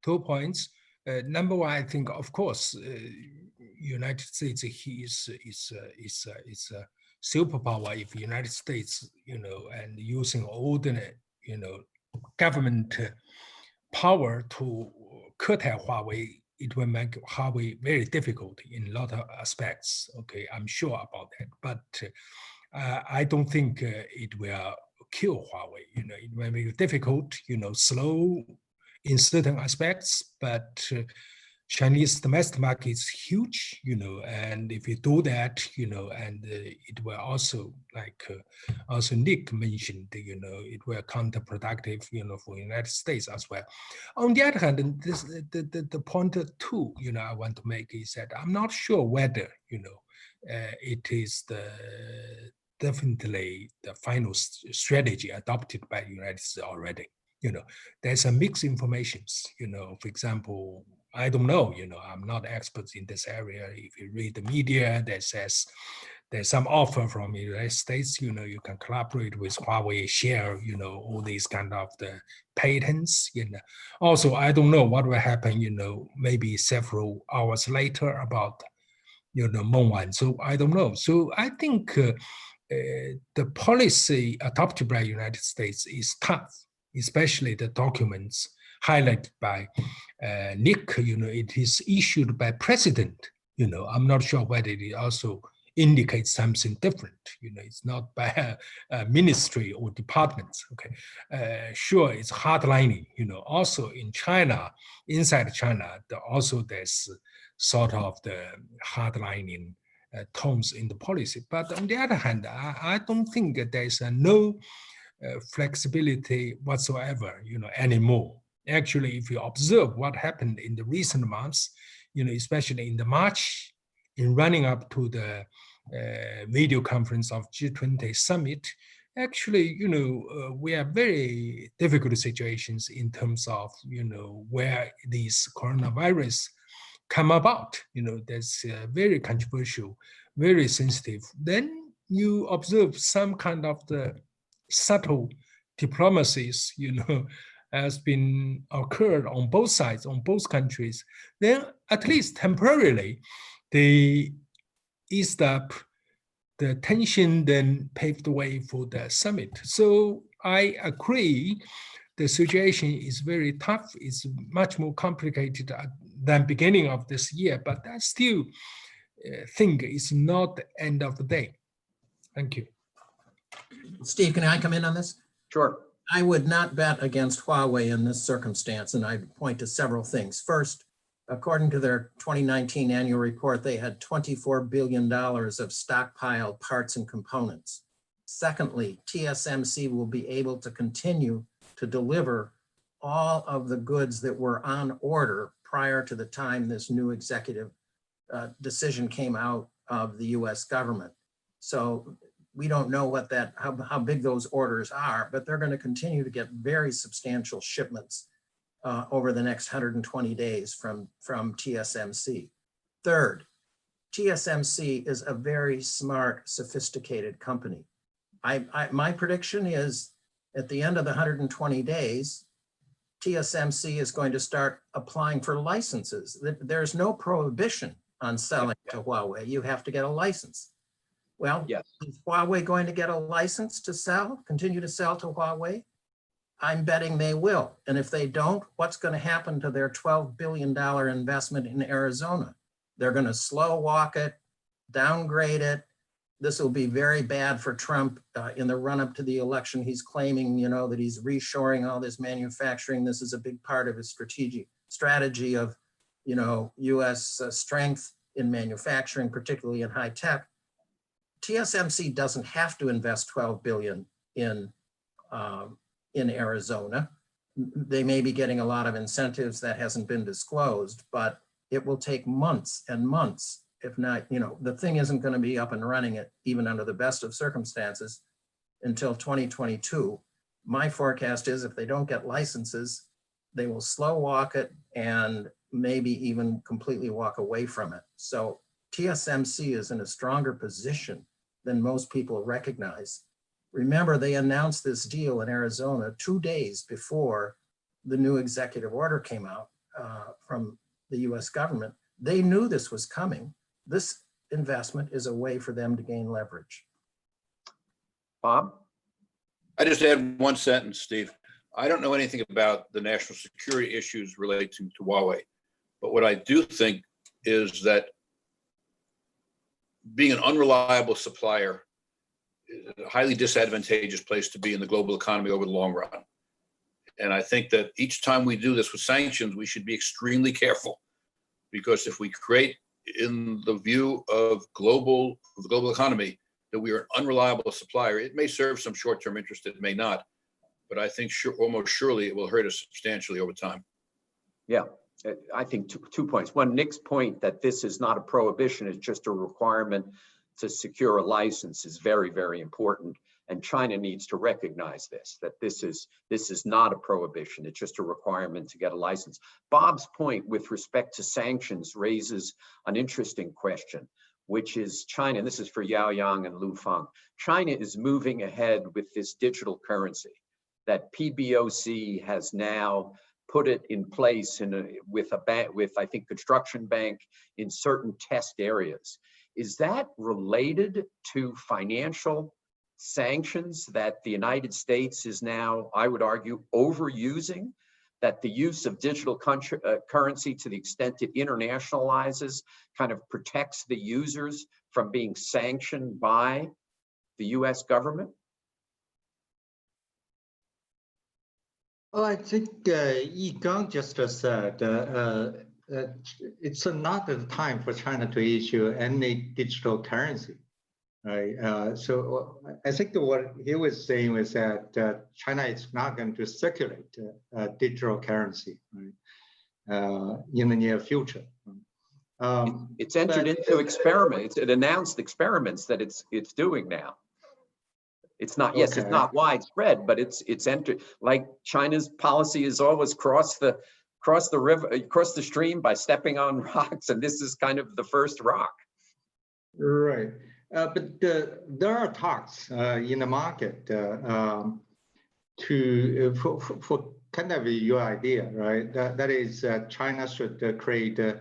Speaker 3: 2 points. Number one, I think, of course, United States is a superpower. If United States, and using ordinary, government power to curtail Huawei, it will make Huawei very difficult in a lot of aspects. Okay, I'm sure about that. But I don't think it will kill Huawei. It will be difficult, slow in certain aspects, but Chinese domestic market is huge, and if you do that, and it will also, like also Nick mentioned, it will counterproductive, for the United States as well. On the other hand, the point two, I want to make is that I'm not sure whether, it is definitely the final strategy adopted by the United States already. There's a mixed informations, for example, I don't know, I'm not expert in this area. If you read the media that says there's some offer from the United States, you can collaborate with Huawei, share, all these kind of the patents, Also, I don't know what will happen, maybe several hours later about, Mengwan. So I don't know. So I think the policy adopted by the United States is tough, especially the documents highlighted by Nick, it is issued by president, I'm not sure whether it also indicates something different, it's not by a ministry or departments, okay. Sure, it's hardlining, also in China, inside China, also there's sort of the hardlining tones in the policy. But on the other hand, I don't think that there's no flexibility whatsoever, anymore. Actually, if you observe what happened in the recent months, especially in the March, in running up to the video conference of G20 summit, actually, we are very difficult situations in terms of, where these coronavirus come about. That's very controversial, very sensitive. Then you observe some kind of the subtle diplomacies, has been occurred on both sides, on both countries, then at least temporarily, they eased up the tension, then paved the way for the summit. So I agree, the situation is very tough. It's much more complicated than beginning of this year, but I still think it's not the end of the day. Thank you.
Speaker 4: Steve, can I come in on this?
Speaker 1: Sure.
Speaker 4: I would not bet against Huawei in this circumstance, and I'd point to several things. First, according to their 2019 annual report, they had $24 billion of stockpiled parts and components. Secondly, TSMC will be able to continue to deliver all of the goods that were on order prior to the time this new executive decision came out of the US government. So we don't know what how big those orders are, but they're going to continue to get very substantial shipments over the next 120 days from TSMC. Third, TSMC is a very smart, sophisticated company. My prediction is at the end of the 120 days, TSMC is going to start applying for licenses. There's no prohibition on selling to Huawei. You have to get a license. Well,
Speaker 1: yes.
Speaker 4: Is Huawei going to get a license to sell, continue to sell to Huawei? I'm betting they will. And if they don't, what's going to happen to their $12 billion investment in Arizona? They're going to slow walk it, downgrade it. This will be very bad for Trump in the run up to the election. He's claiming, that he's reshoring all this manufacturing. This is a big part of his strategy of, U.S. Strength in manufacturing, particularly in high tech. TSMC doesn't have to invest $12 billion in Arizona. They may be getting a lot of incentives that hasn't been disclosed, but it will take months and months. If not, the thing isn't going to be up and running it even under the best of circumstances until 2022. My forecast is if they don't get licenses, they will slow walk it and maybe even completely walk away from it. So TSMC is in a stronger position than most people recognize. Remember, they announced this deal in Arizona 2 days before the new executive order came out from the US government. They knew this was coming. This investment is a way for them to gain leverage.
Speaker 1: Bob?
Speaker 2: I just add one sentence, Steve. I don't know anything about the national security issues relating to Huawei, but what I do think is that being an unreliable supplier is a highly disadvantageous place to be in the global economy over the long run. And I think that each time we do this with sanctions, we should be extremely careful because if we create, in the view of the global economy, that we are an unreliable supplier, it may serve some short-term interest, it may not, but I think almost surely it will hurt us substantially over time.
Speaker 1: Yeah, I think two points. One, Nick's point that this is not a prohibition, it's just a requirement to secure a license is very, very important. And China needs to recognize this, that this is not a prohibition, it's just a requirement to get a license. Bob's point with respect to sanctions raises an interesting question, which is China, and this is for Yao Yang and Lu Feng. China is moving ahead with this digital currency that PBOC has now put it in place with I think Construction Bank in certain test areas. Is that related to financial sanctions that the United States is now, I would argue, overusing? That the use of digital currency, to the extent it internationalizes, kind of protects the users from being sanctioned by the US government?
Speaker 5: Well, I think Yi Gang just said it's not the time for China to issue any digital currency. Right. So I think what he was saying was that China is not going to circulate digital currency, right, in the near future.
Speaker 1: It's entered into experiments. It announced experiments that it's doing now. It's not, yes, it's not widespread, but it's entered. Like China's policy is always cross the river, across the stream by stepping on rocks, and this is kind of the first rock.
Speaker 5: Right. But there are talks in the market for kind of your idea, right? That is, China should create a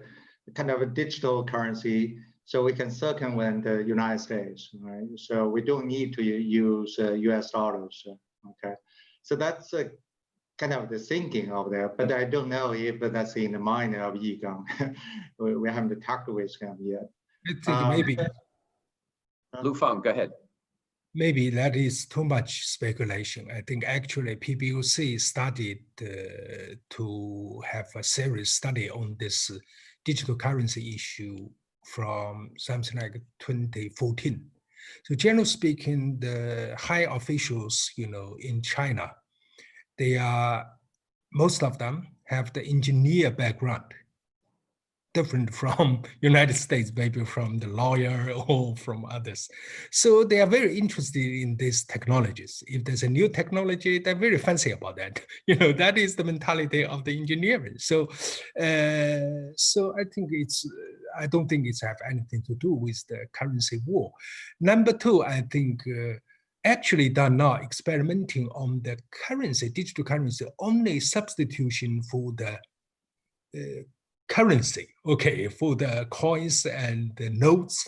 Speaker 5: kind of a digital currency so we can circumvent the United States, right? So we don't need to use US dollars, okay? So that's kind of the thinking of there, but I don't know if that's in the mind of Yi Gang. We haven't talked with him yet.
Speaker 3: I think maybe.
Speaker 1: Lu Feng, go ahead.
Speaker 3: Maybe that is too much speculation. I think actually PBOC started to have a serious study on this digital currency issue from something like 2014. So generally speaking, the high officials, in China, most of them have the engineer background, different from United States, maybe from the lawyer or from others. So they are very interested in these technologies. If there's a new technology, they're very fancy about that. That is the mentality of the engineering. So I think I don't think it's have anything to do with the currency war. Number two, I think actually they're not experimenting on the currency, digital currency, only substitution for the currency, okay, for the coins and the notes,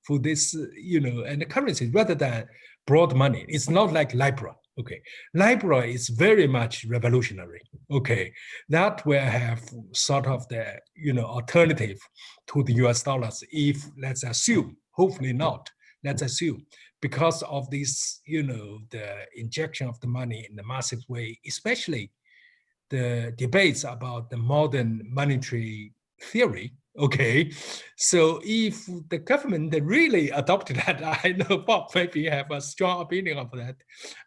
Speaker 3: for this, and the currency rather than broad money. It's not like Libra, okay. Libra is very much revolutionary, okay. That will have sort of the, alternative to the US dollars if, let's assume, hopefully not, let's assume, because of this, the injection of the money in a massive way, especially the debates about the modern monetary theory, okay? So if the government really adopted that, I know Bob maybe have a strong opinion of that.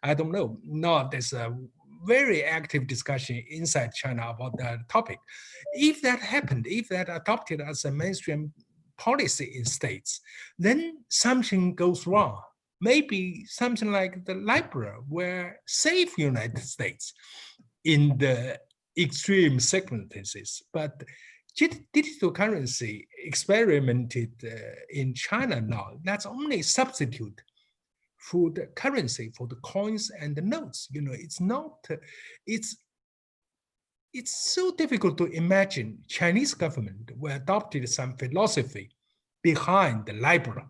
Speaker 3: I don't know. No, there's a very active discussion inside China about that topic. If that happened, if that adopted as a mainstream policy in states, then something goes wrong. Maybe something like the Libra will save United States in the extreme circumstances, but digital currency experimented in China now, that's only substitute for the currency, for the coins and the notes. It's not, it's so difficult to imagine Chinese government will adopted some philosophy behind the Libra.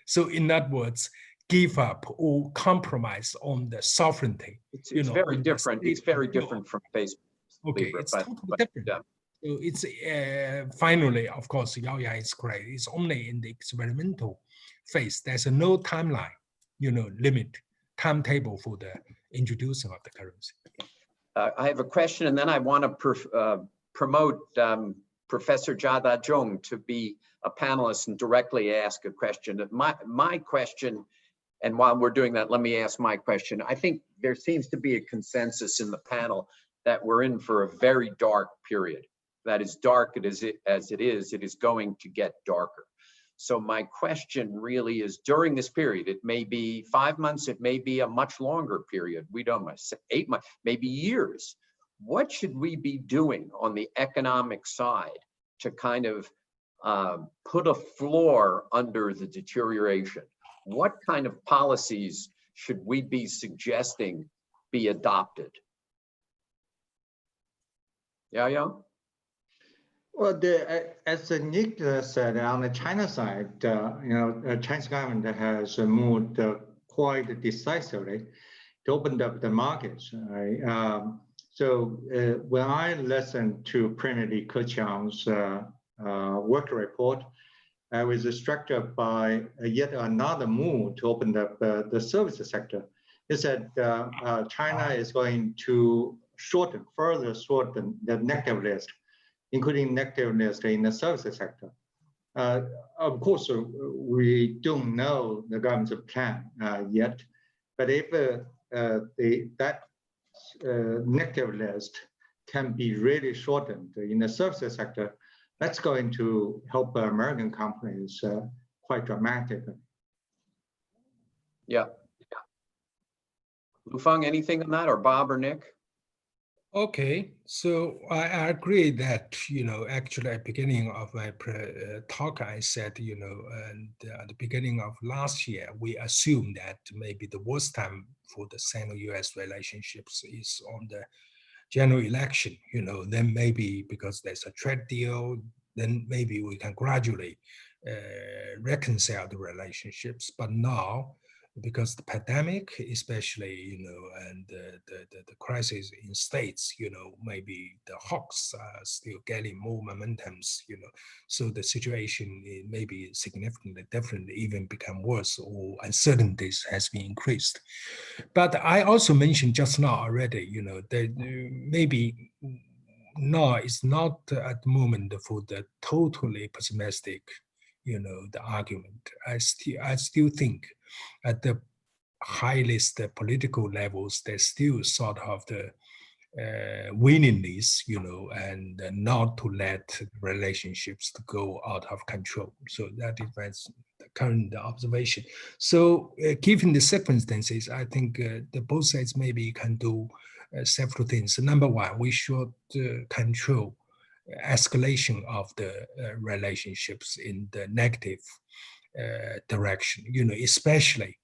Speaker 3: So in other words, give up or compromise on the sovereignty.
Speaker 1: It's very different. It's very different from Facebook.
Speaker 3: Okay,
Speaker 1: Libra,
Speaker 3: it's totally different. So it's finally, of course, Yao Yang is correct. It's only in the experimental phase. There's no timeline, limit, timetable for the introducing of the currency.
Speaker 1: I have a question, and then I want to promote Professor Jia Zhong to be a panelist and directly ask a question. My question, and while we're doing that, let me ask my question. I think there seems to be a consensus in the panel that we're in for a very dark period. That is dark as it is going to get darker. So my question really is, during this period, it may be 5 months, it may be a much longer period. We don't know, 8 months, maybe years. What should we be doing on the economic side to kind of put a floor under the deterioration? What kind of policies should we be suggesting be adopted? Yeah.
Speaker 5: Well, as Nick said, on the China side, the Chinese government has moved quite decisively to open up the markets. Right? So when I listened to Premier Li Keqiang's work report, I was struck by yet another move to open up the services sector. He said China is going to further shorten the negative list, including negative list in the services sector. Of course, we don't know the government's plan yet, but if that negative list can be really shortened in the services sector, that's going to help American companies quite dramatically.
Speaker 1: Yeah. Feng, anything on that, or Bob or Nick?
Speaker 3: Okay, so I agree that, actually at the beginning of my talk, I said, and at the beginning of last year, we assumed that maybe the worst time for the Sino-US relationships is on the general election, then maybe because there's a trade deal, then maybe we can gradually reconcile the relationships. But now, because the pandemic, especially, and the crisis in states, maybe the hawks are still getting more momentums, so the situation may be significantly different, even become worse, or uncertainties has been increased. But I also mentioned just now already, that maybe now is not at the moment for the totally pessimistic, the argument. I still think at the highest political levels, there's still sort of the willingness, and not to let relationships to go out of control. So that is the current observation. So given the circumstances, I think the both sides maybe can do several things. Number one, we should control escalation of the relationships in the negative direction, especially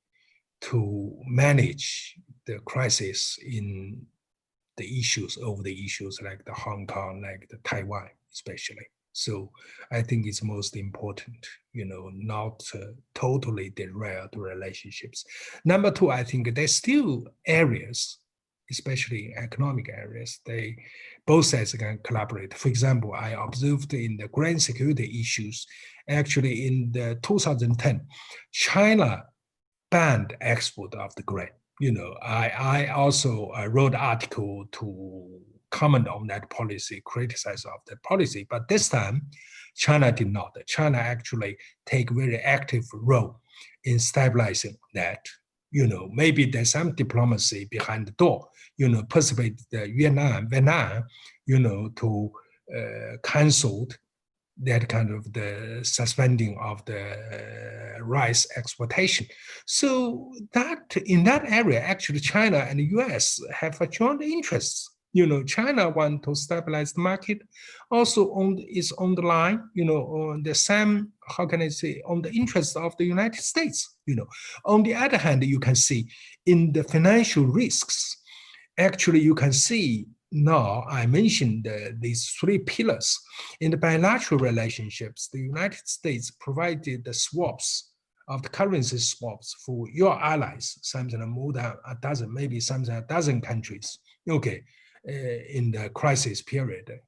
Speaker 3: to manage the crisis in the issues like the Hong Kong, like the Taiwan, especially. So I think it's most important, not totally derail the relationships. Number two, I think there's still areas, especially economic areas, both sides can collaborate. For example, I observed in the grain security issues, actually in the 2010, China banned export of the grain. I also wrote an article to comment on that policy, criticize of that policy, but this time China did not. China actually take very active role in stabilizing that. Maybe there's some diplomacy behind the door, persuade Vietnam, to cancel that kind of the suspending of the rice exportation. So that in that area, actually China and the US have a joint interests. China want to stabilize the market, also is on the line, on the same, how can I say, on the interest of the United States. On the other hand, you can see in the financial risks, actually you can see now I mentioned these three pillars. In the bilateral relationships, the United States provided the swaps of the currency swaps for your allies, something more than a dozen, maybe something a dozen countries. Okay, in the crisis period.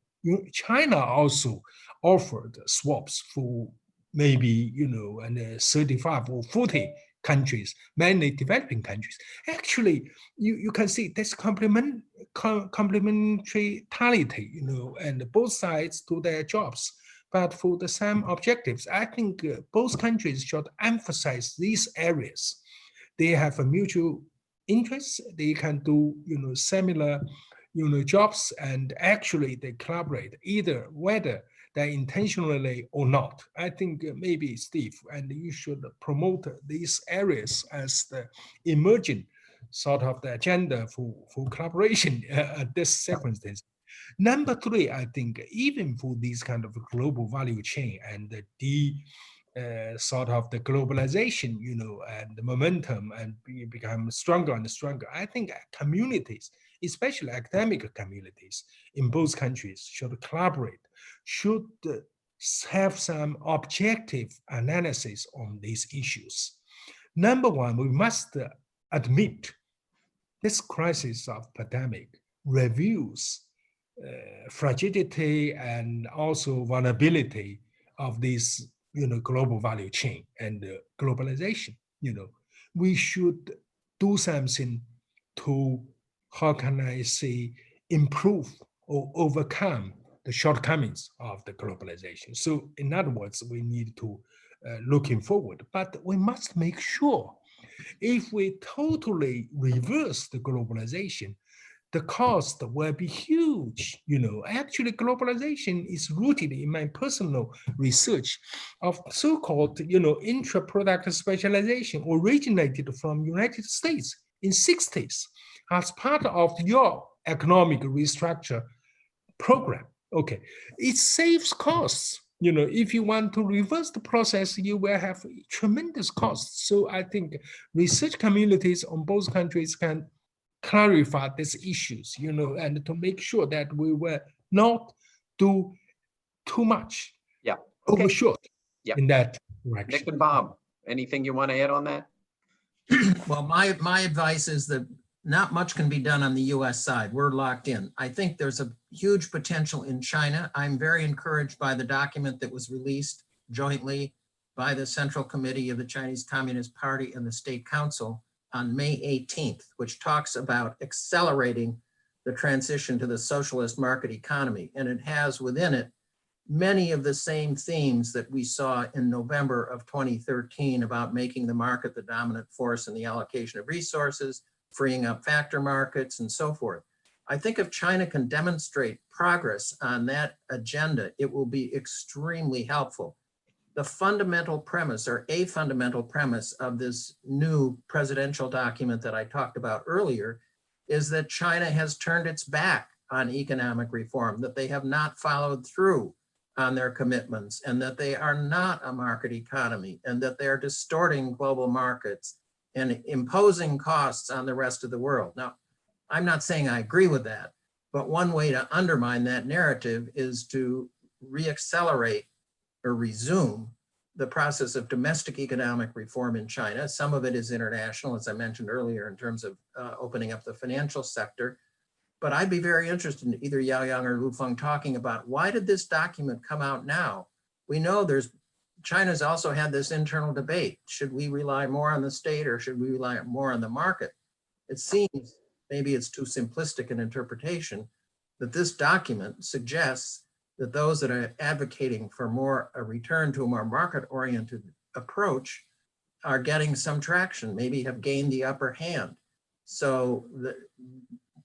Speaker 3: China also offered swaps for maybe, and 35 or 40 countries, mainly developing countries. Actually, you can see this complementarity, and both sides do their jobs, but for the same objectives. I think both countries should emphasize these areas. They have a mutual interest. They can do, similar, jobs, and actually they collaborate, either whether they intentionally or not. I think maybe Steve, and you should promote these areas as the emerging sort of the agenda for collaboration at this circumstance. Number three, I think even for these kind of global value chain and the sort of the globalization, and the momentum and become stronger and stronger, I think communities, especially academic communities in both countries, should collaborate, should have some objective analysis on these issues. Number one, we must admit this crisis of pandemic reveals fragility and also vulnerability of this, global value chain and globalization. We should do something to, how can I say, improve or overcome the shortcomings of the globalization. So in other words, we need to looking forward, but we must make sure if we totally reverse the globalization, the cost will be huge. Actually, globalization is rooted in my personal research of so-called, intra-product specialization originated from United States in 60s as part of your economic restructure program. Okay, it saves costs. If you want to reverse the process, you will have tremendous costs. So I think research communities on both countries can clarify these issues, and to make sure that we will not do too much,
Speaker 1: Okay.
Speaker 3: overshoot
Speaker 1: Yeah.
Speaker 3: in that direction.
Speaker 1: Nick and Bob, anything you want to add on that?
Speaker 4: Well, my advice is that not much can be done on the US side. We're locked in. I think there's a huge potential in China. I'm very encouraged by the document that was released jointly by the Central Committee of the Chinese Communist Party and the State Council on May 18th, which talks about accelerating the transition to the socialist market economy. And it has within it many of the same themes that we saw in November of 2013 about making the market the dominant force in the allocation of resources, freeing up factor markets, and so forth. I think if China can demonstrate progress on that agenda, it will be extremely helpful. The fundamental premise, or a fundamental premise, of this new presidential document that I talked about earlier is that China has turned its back on economic reform, that they have not followed through on their commitments, and that they are not a market economy, and that they are distorting global markets and imposing costs on the rest of the world. Now, I'm not saying I agree with that, but one way to undermine that narrative is to reaccelerate or resume the process of domestic economic reform in China. Some of it is international, as I mentioned earlier, in terms of opening up the financial sector. But I'd be very interested in either Yaoyang or Lu Feng talking about, why did this document come out now? We know China's also had this internal debate. Should we rely more on the state or should we rely more on the market? It seems, maybe it's too simplistic an interpretation, that this document suggests that those that are advocating for a return to a more market-oriented approach are getting some traction, maybe have gained the upper hand. So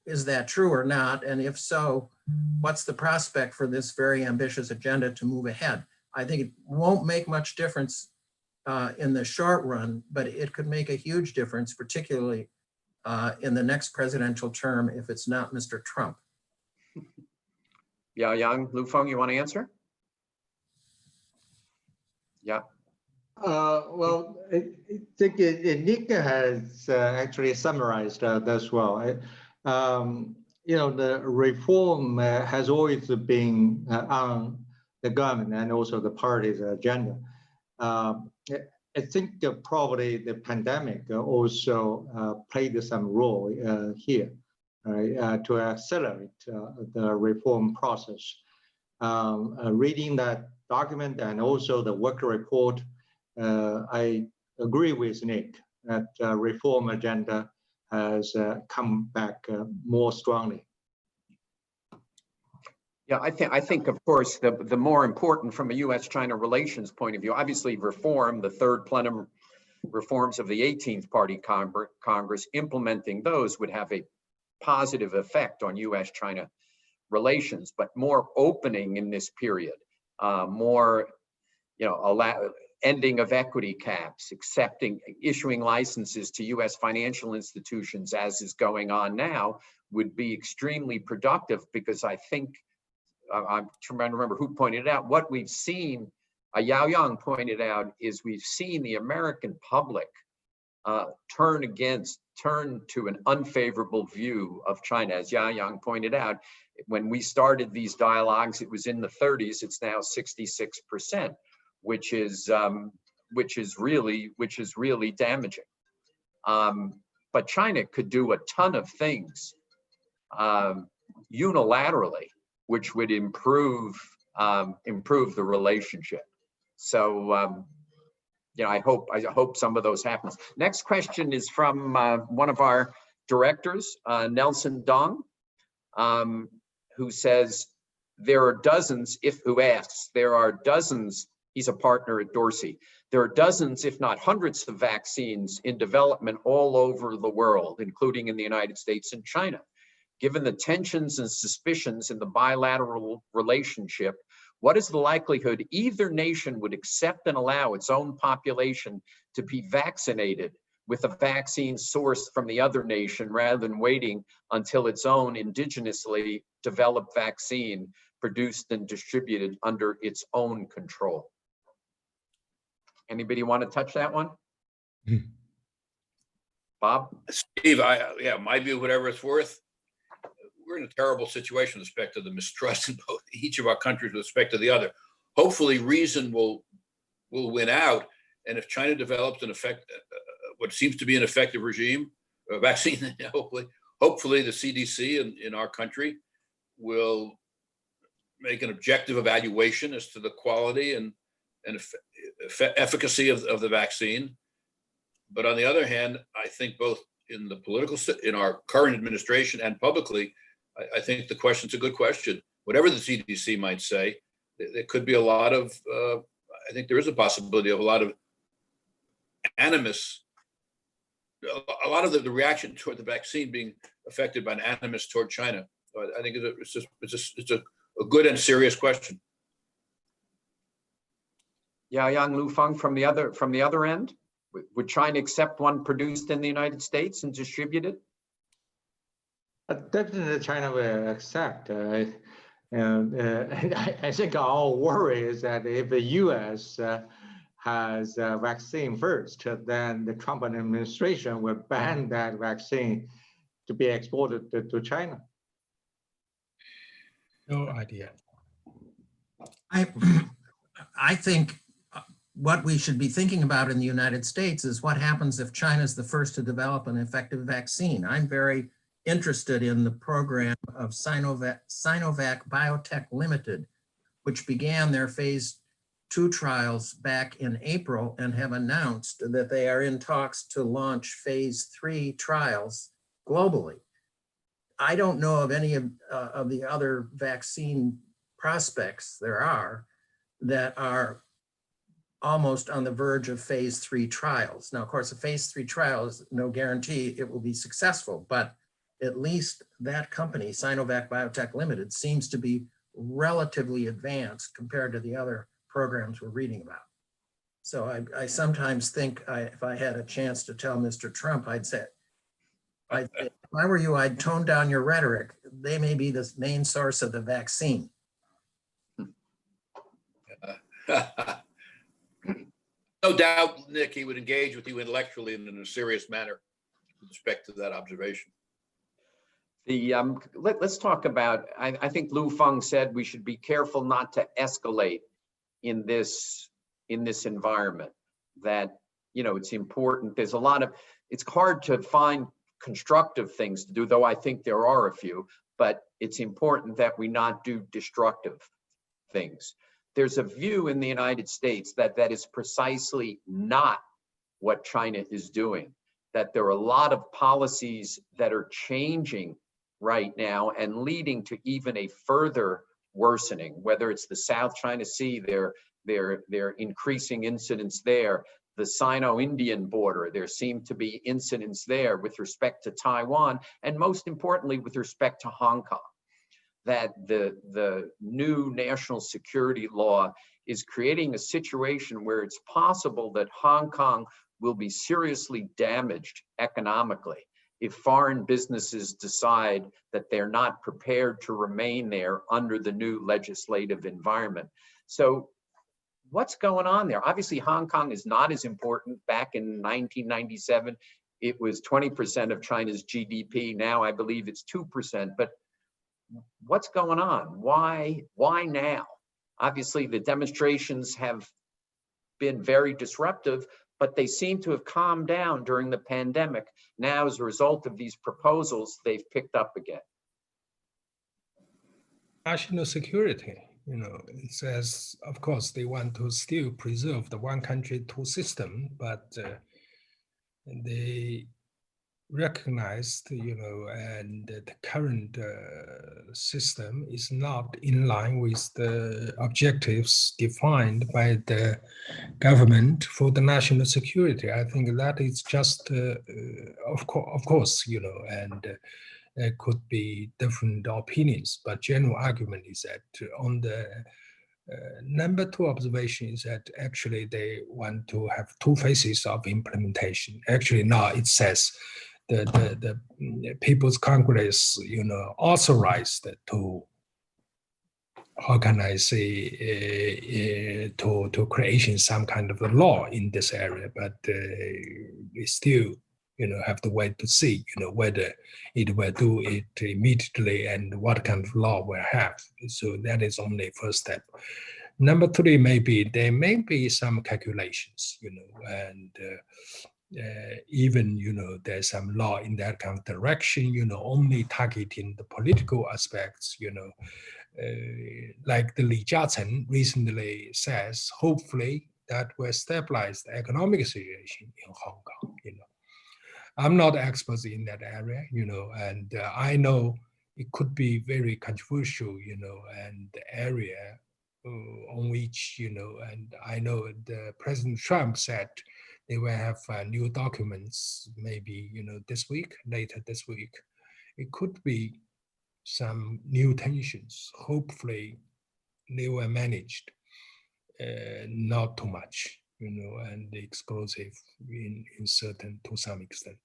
Speaker 4: is that true or not? And if so, what's the prospect for this very ambitious agenda to move ahead? I think it won't make much difference in the short run, but it could make a huge difference, particularly in the next presidential term, if it's not Mr. Trump.
Speaker 1: Yaoyang, Lu Feng, you want to answer? Yeah.
Speaker 5: Well, I think Nick has actually summarized this well. The reform has always been on the government and also the party's agenda. I think probably the pandemic also played some role here to accelerate the reform process. Reading that document and also the work report, I agree with Nick that reform agenda has come back more strongly.
Speaker 1: Yeah, I think of course the more important from a U.S. China relations point of view, obviously reform, the third plenum reforms of the 18th Party Congress, implementing those would have a positive effect on U.S. China relations, but more opening in this period, more, ending of equity caps, issuing licenses to U.S. financial institutions, as is going on now, would be extremely productive, because I think, I'm trying to remember who pointed out, what we've seen, Yao Yang pointed out, is we've seen the American public turn to an unfavorable view of China. As Yao Yang pointed out, when we started these dialogues, it was in the 30s, it's now 66%, which is really damaging. But China could do a ton of things unilaterally, which would improve the relationship. So I hope some of those happens. Next question is from one of our directors, Nelson Dong, who says there are dozens, he's a partner at Dorsey. There are dozens, if not hundreds, of vaccines in development all over the world, including in the United States and China. Given the tensions and suspicions in the bilateral relationship, what is the likelihood either nation would accept and allow its own population to be vaccinated with a vaccine sourced from the other nation, rather than waiting until its own indigenously developed vaccine produced and distributed under its own control? Anybody want to touch that one? Bob?
Speaker 2: Steve, my view, whatever it's worth, we're in a terrible situation with respect to the mistrust in both each of our countries with respect to the other. Hopefully reason will win out. And if China develops what seems to be an effective regime, a vaccine, hopefully the CDC in our country will make an objective evaluation as to the quality and efficacy of the vaccine. But on the other hand, I think both in our current administration and publicly, I think the question's a good question. Whatever the CDC might say, there could be a lot of, I think there is a possibility of a lot of animus, a lot of the reaction toward the vaccine being affected by an animus toward China. So I think it's a good and serious question.
Speaker 1: Yeah, Yang Lu Feng, from the other end, would China accept one produced in the United States and distributed?
Speaker 5: Definitely China will accept. And I think our worry is that if the U.S. has a vaccine first, then the Trump administration will ban that vaccine to be exported to China.
Speaker 3: No idea.
Speaker 4: I think what we should be thinking about in the United States is what happens if China is the first to develop an effective vaccine. I'm very interested in the program of Sinovac Biotech Limited, which began their phase 2 trials back in April and have announced that they are in talks to launch phase 3 trials globally. I don't know of any of the other vaccine prospects there are that are almost on the verge of phase 3 trials. Now, of course, a phase 3 trial is no guarantee it will be successful, but at least that company, Sinovac Biotech Limited, seems to be relatively advanced compared to the other programs we're reading about. So I sometimes think if I had a chance to tell Mr. Trump, I'd say, if I were you, I'd tone down your rhetoric. They may be the main source of the vaccine.
Speaker 2: No doubt, Nick, he would engage with you intellectually and in a serious manner with respect to that observation.
Speaker 1: Let's talk about, I think Lu Feng said we should be careful not to escalate in this environment, that, it's important. There's it's hard to find constructive things to do, though I think there are a few, but it's important that we not do destructive things. There's a view in the United States that is precisely not what China is doing, that there are a lot of policies that are changing right now and leading to even a further worsening, whether it's the South China Sea, they're increasing incidents there, the Sino-Indian border, there seem to be incidents there with respect to Taiwan, and most importantly, with respect to Hong Kong, that the new national security law is creating a situation where it's possible that Hong Kong will be seriously damaged economically if foreign businesses decide that they're not prepared to remain there under the new legislative environment. So what's going on there? Obviously, Hong Kong is not as important. Back in 1997, it was 20% of China's GDP. Now I believe it's 2%, but what's going on? Why now? Obviously, the demonstrations have been very disruptive, but they seem to have calmed down during the pandemic. Now, as a result of these proposals, they've picked up again.
Speaker 3: National security, it says, of course, they want to still preserve the one country, two system, but they recognized, and the current system is not in line with the objectives defined by the government for the national security. I think that is just, of course, and there could be different opinions, but general argument is that on the number two observation is that actually they want to have two phases of implementation. Actually, now it says the People's Congress, authorized to, how can I say, to creation some kind of a law in this area, but we still, have to wait to see, whether it will do it immediately and what kind of law we'll have. So that is only first step. Number three, maybe there may be some calculations, and even, there's some law in that kind of direction, only targeting the political aspects, like the Li Jiaqing recently says, hopefully that will stabilize the economic situation in Hong Kong, I'm not an expert in that area, and I know it could be very controversial, and the area on which, and I know the President Trump said they will have new documents maybe, this week, later this week. It could be some new tensions. Hopefully they were managed, not too much, and explosive in certain, to some extent.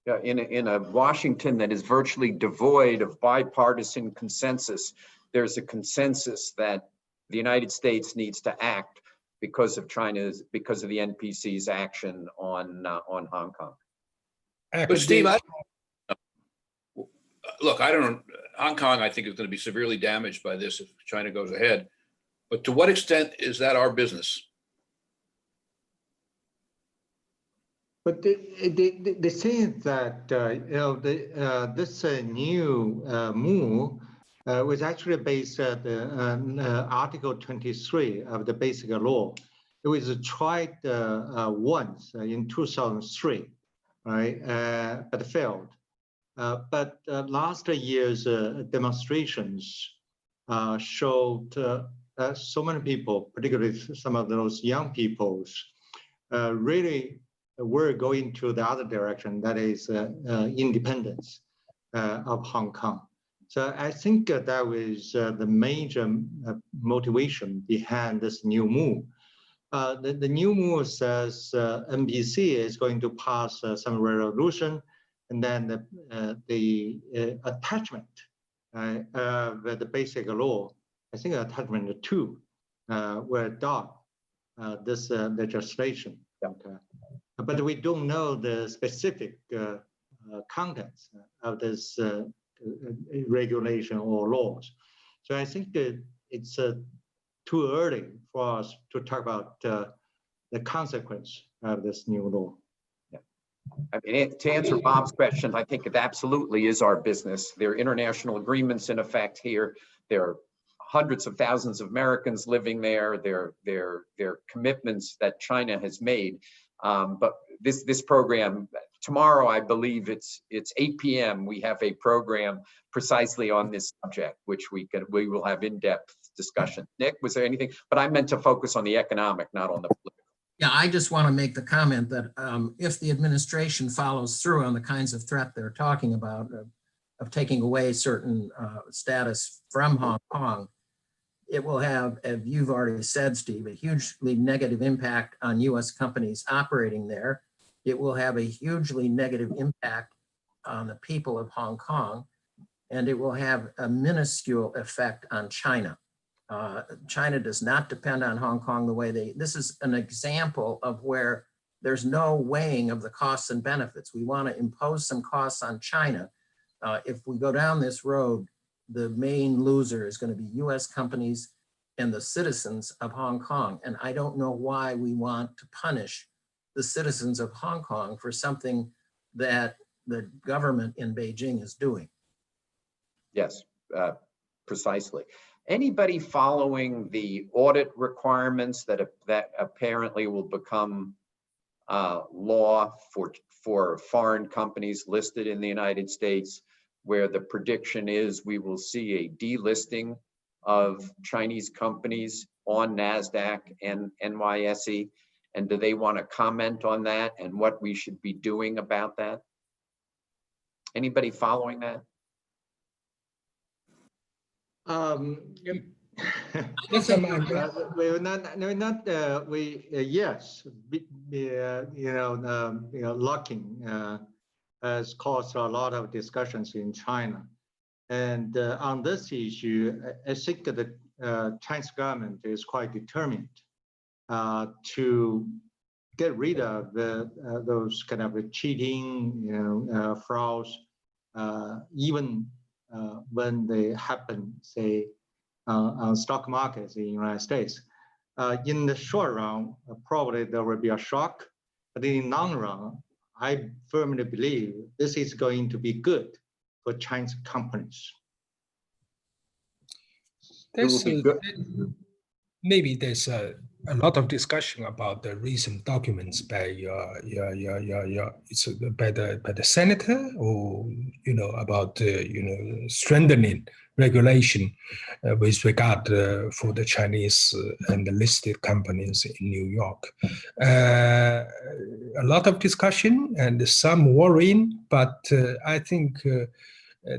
Speaker 1: Yeah, in a Washington that is virtually devoid of bipartisan consensus, there's a consensus that the United States needs to act because of the NPC's action on Hong Kong.
Speaker 2: But Steve, look, Hong Kong, I think, is going to be severely damaged by this if China goes ahead. But to what extent is that our business?
Speaker 5: But the thing is that this new move was actually based on Article 23 of the Basic Law. It was tried once in 2003, right? But failed. But last year's demonstrations showed so many people, particularly some of those young people, really were going to the other direction, that is independence of Hong Kong. So I think that was the major motivation behind this new move. The new move says NPC is going to pass some resolution, and then the attachment with the Basic Law, I think attachment 2 will adopt this legislation. Okay. But we don't know the specific contents of this regulation or laws. So I think that it's too early for us to talk about the consequence of this new law.
Speaker 1: Yeah. I mean, to answer Bob's question, I think it absolutely is our business. There are international agreements in effect here. There are hundreds of thousands of Americans living there. There are commitments that China has made. But this program, tomorrow, I believe it's 8 p.m. We have a program precisely on this subject, which we will have in-depth discussion. Nick, was there anything? But I meant to focus on the economic, not on the political.
Speaker 4: Yeah, I just want to make the comment that if the administration follows through on the kinds of threat they're talking about, of taking away certain status from Hong Kong, it will have, as you've already said, Steve, a hugely negative impact on U.S. companies operating there. It will have a hugely negative impact on the people of Hong Kong, and it will have a minuscule effect on China. China does not depend on Hong Kong the way this is an example of where there's no weighing of the costs and benefits. We want to impose some costs on China. If we go down this road, the main loser is going to be U.S. companies and the citizens of Hong Kong. And I don't know why we want to punish the citizens of Hong Kong for something that the government in Beijing is doing.
Speaker 1: Yes, precisely. Anybody following the audit requirements that apparently will become law for foreign companies listed in the United States, where the prediction is we will see a delisting of Chinese companies on NASDAQ and NYSE? And do they want to comment on that and what we should be doing about that? Anybody following that?
Speaker 5: Yes, locking has caused a lot of discussions in China. And on this issue, I think the Chinese government is quite determined to get rid of those kind of cheating, frauds, even when they happen, say, on stock markets in the United States. In the short run, probably there will be a shock, but in the long run, I firmly believe this is going to be good for Chinese companies.
Speaker 3: Maybe there's a lot of discussion about the recent documents by by the senator, or about strengthening regulation with regard for the Chinese and the listed companies in New York. A lot of discussion and some worrying, but I think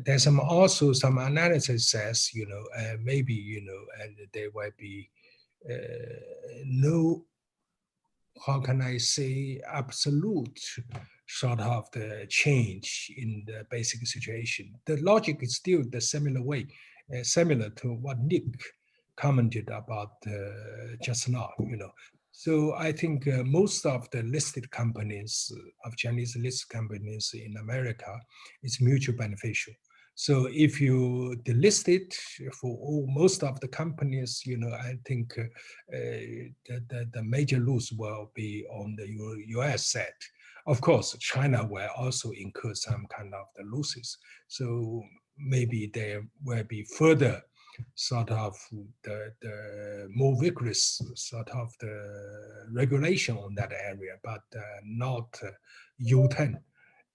Speaker 3: there's also some analysis says maybe and there will be no, how can I say, absolute sort of the change in the basic situation. The logic is still the similar way, similar to what Nick commented about just now, So I think most of the listed companies, of Chinese listed companies in America, is mutually beneficial. So if you delist it for most of the companies, I think the major loss will be on the U.S. side. Of course, China will also incur some kind of the losses. So maybe there will be further sort of the more vigorous sort of the regulation on that area, but not U-turn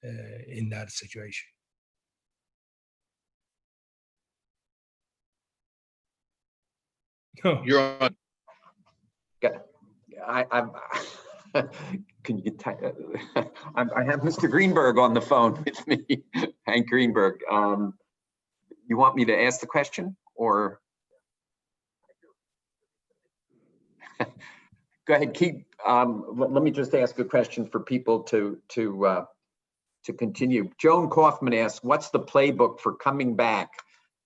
Speaker 3: in that situation. Oh.
Speaker 2: You're on.
Speaker 1: I'm can you I have Mr. Greenberg on the phone with me. Hank Greenberg. You want me to ask the question, or go ahead, keep let me just ask a question for people to continue. Joan Kaufman asks, what's the playbook for coming back?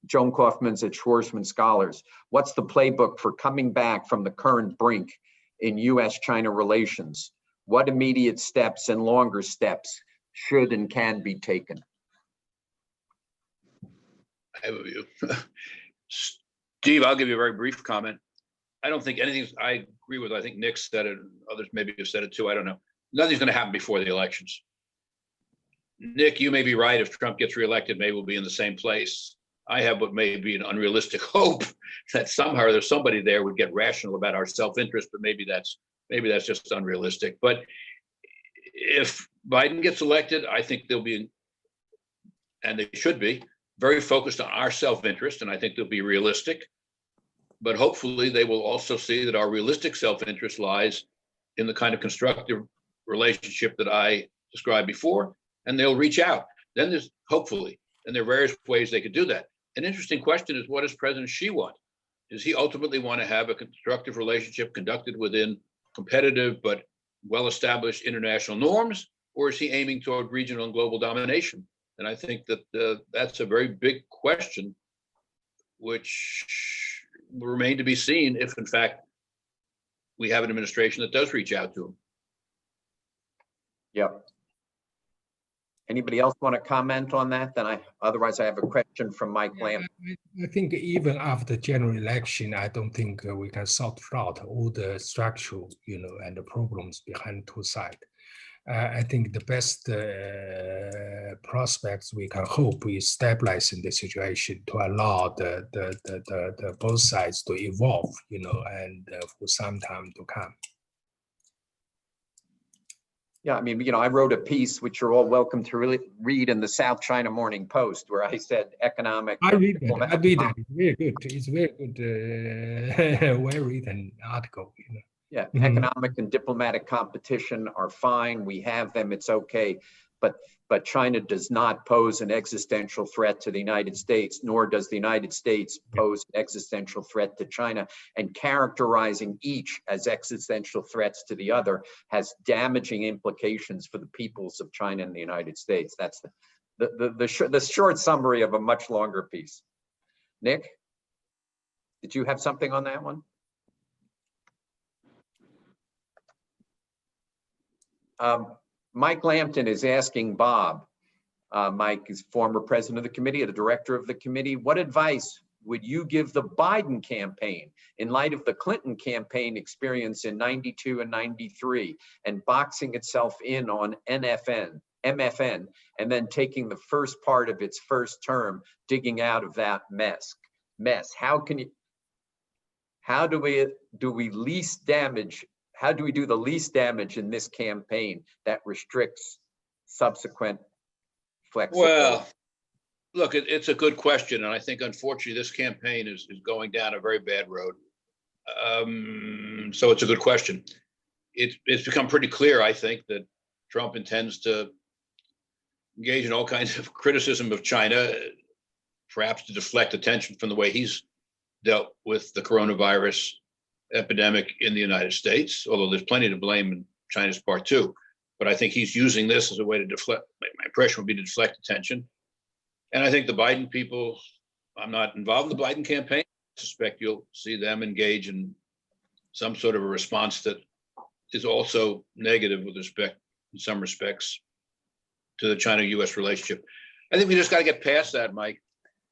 Speaker 1: Joan Kaufman's at Schwarzman Scholars. What's the playbook for coming back from the current brink in U.S. China relations? What immediate steps and longer steps should and can be taken?
Speaker 2: I have a view. Steve, I'll give you a very brief comment. I don't think anything, I agree with, I think Nick said it, others maybe have said it too, I don't know. Nothing's going to happen before the elections. Nick, you may be right. If Trump gets reelected, maybe we'll be in the same place. I have what may be an unrealistic hope that somehow there's somebody there would get rational about our self-interest, but maybe that's just unrealistic. But if Biden gets elected, I think they'll be, and they should be, very focused on our self-interest, and I think they'll be realistic. But hopefully they will also see that our realistic self-interest lies in the kind of constructive relationship that I described before, and they'll reach out. Then there's hopefully, and there are various ways they could do that. An interesting question is, what does President Xi want? Does he ultimately want to have a constructive relationship conducted within competitive but well-established international norms, or is he aiming toward regional and global domination? And I think that that's a very big question, which will remain to be seen if, in fact, we have an administration that does reach out to him.
Speaker 1: Yep. Anybody else want to comment on that? Then otherwise I have a question from Mike Lamb.
Speaker 3: I think even after the general election, I don't think we can sort out all the structural, and the problems behind two sides. I think the best prospects we can hope is stabilizing the situation to allow the both sides to evolve, and for some time to come.
Speaker 1: Yeah, I mean, I wrote a piece which you're all welcome to read in the South China Morning Post, where I said economic.
Speaker 3: I read that. It's very good. It's very good, well-written article.
Speaker 1: Yeah, economic and diplomatic competition are fine. We have them. It's okay. But China does not pose an existential threat to the United States, nor does the United States pose an existential threat to China. And characterizing each as existential threats to the other has damaging implications for the peoples of China and the United States. That's the short summary of a much longer piece. Nick, did you have something on that one? Mike Lampton is asking Bob, Mike is former president of the committee, the director of the committee, what advice would you give the Biden campaign in light of the Clinton campaign experience in '92 and '93 and boxing itself in on MFN, and then taking the first part of its first term, digging out of that mess? How do we do the least damage in this campaign that restricts subsequent flexibility?
Speaker 2: Well, look, it's a good question. And I think, unfortunately, this campaign is going down a very bad road. So it's a good question. It's become pretty clear, I think, that Trump intends to engage in all kinds of criticism of China, perhaps to deflect attention from the way he's dealt with the coronavirus epidemic in the United States, although there's plenty to blame in China's part too. But I think he's using this as a way to deflect, my impression would be to deflect attention. And I think the Biden people, I'm not involved in the Biden campaign, I suspect you'll see them engage in some sort of a response that is also negative with respect, in some respects, to the China-U.S. relationship. I think we just got to get past that, Mike.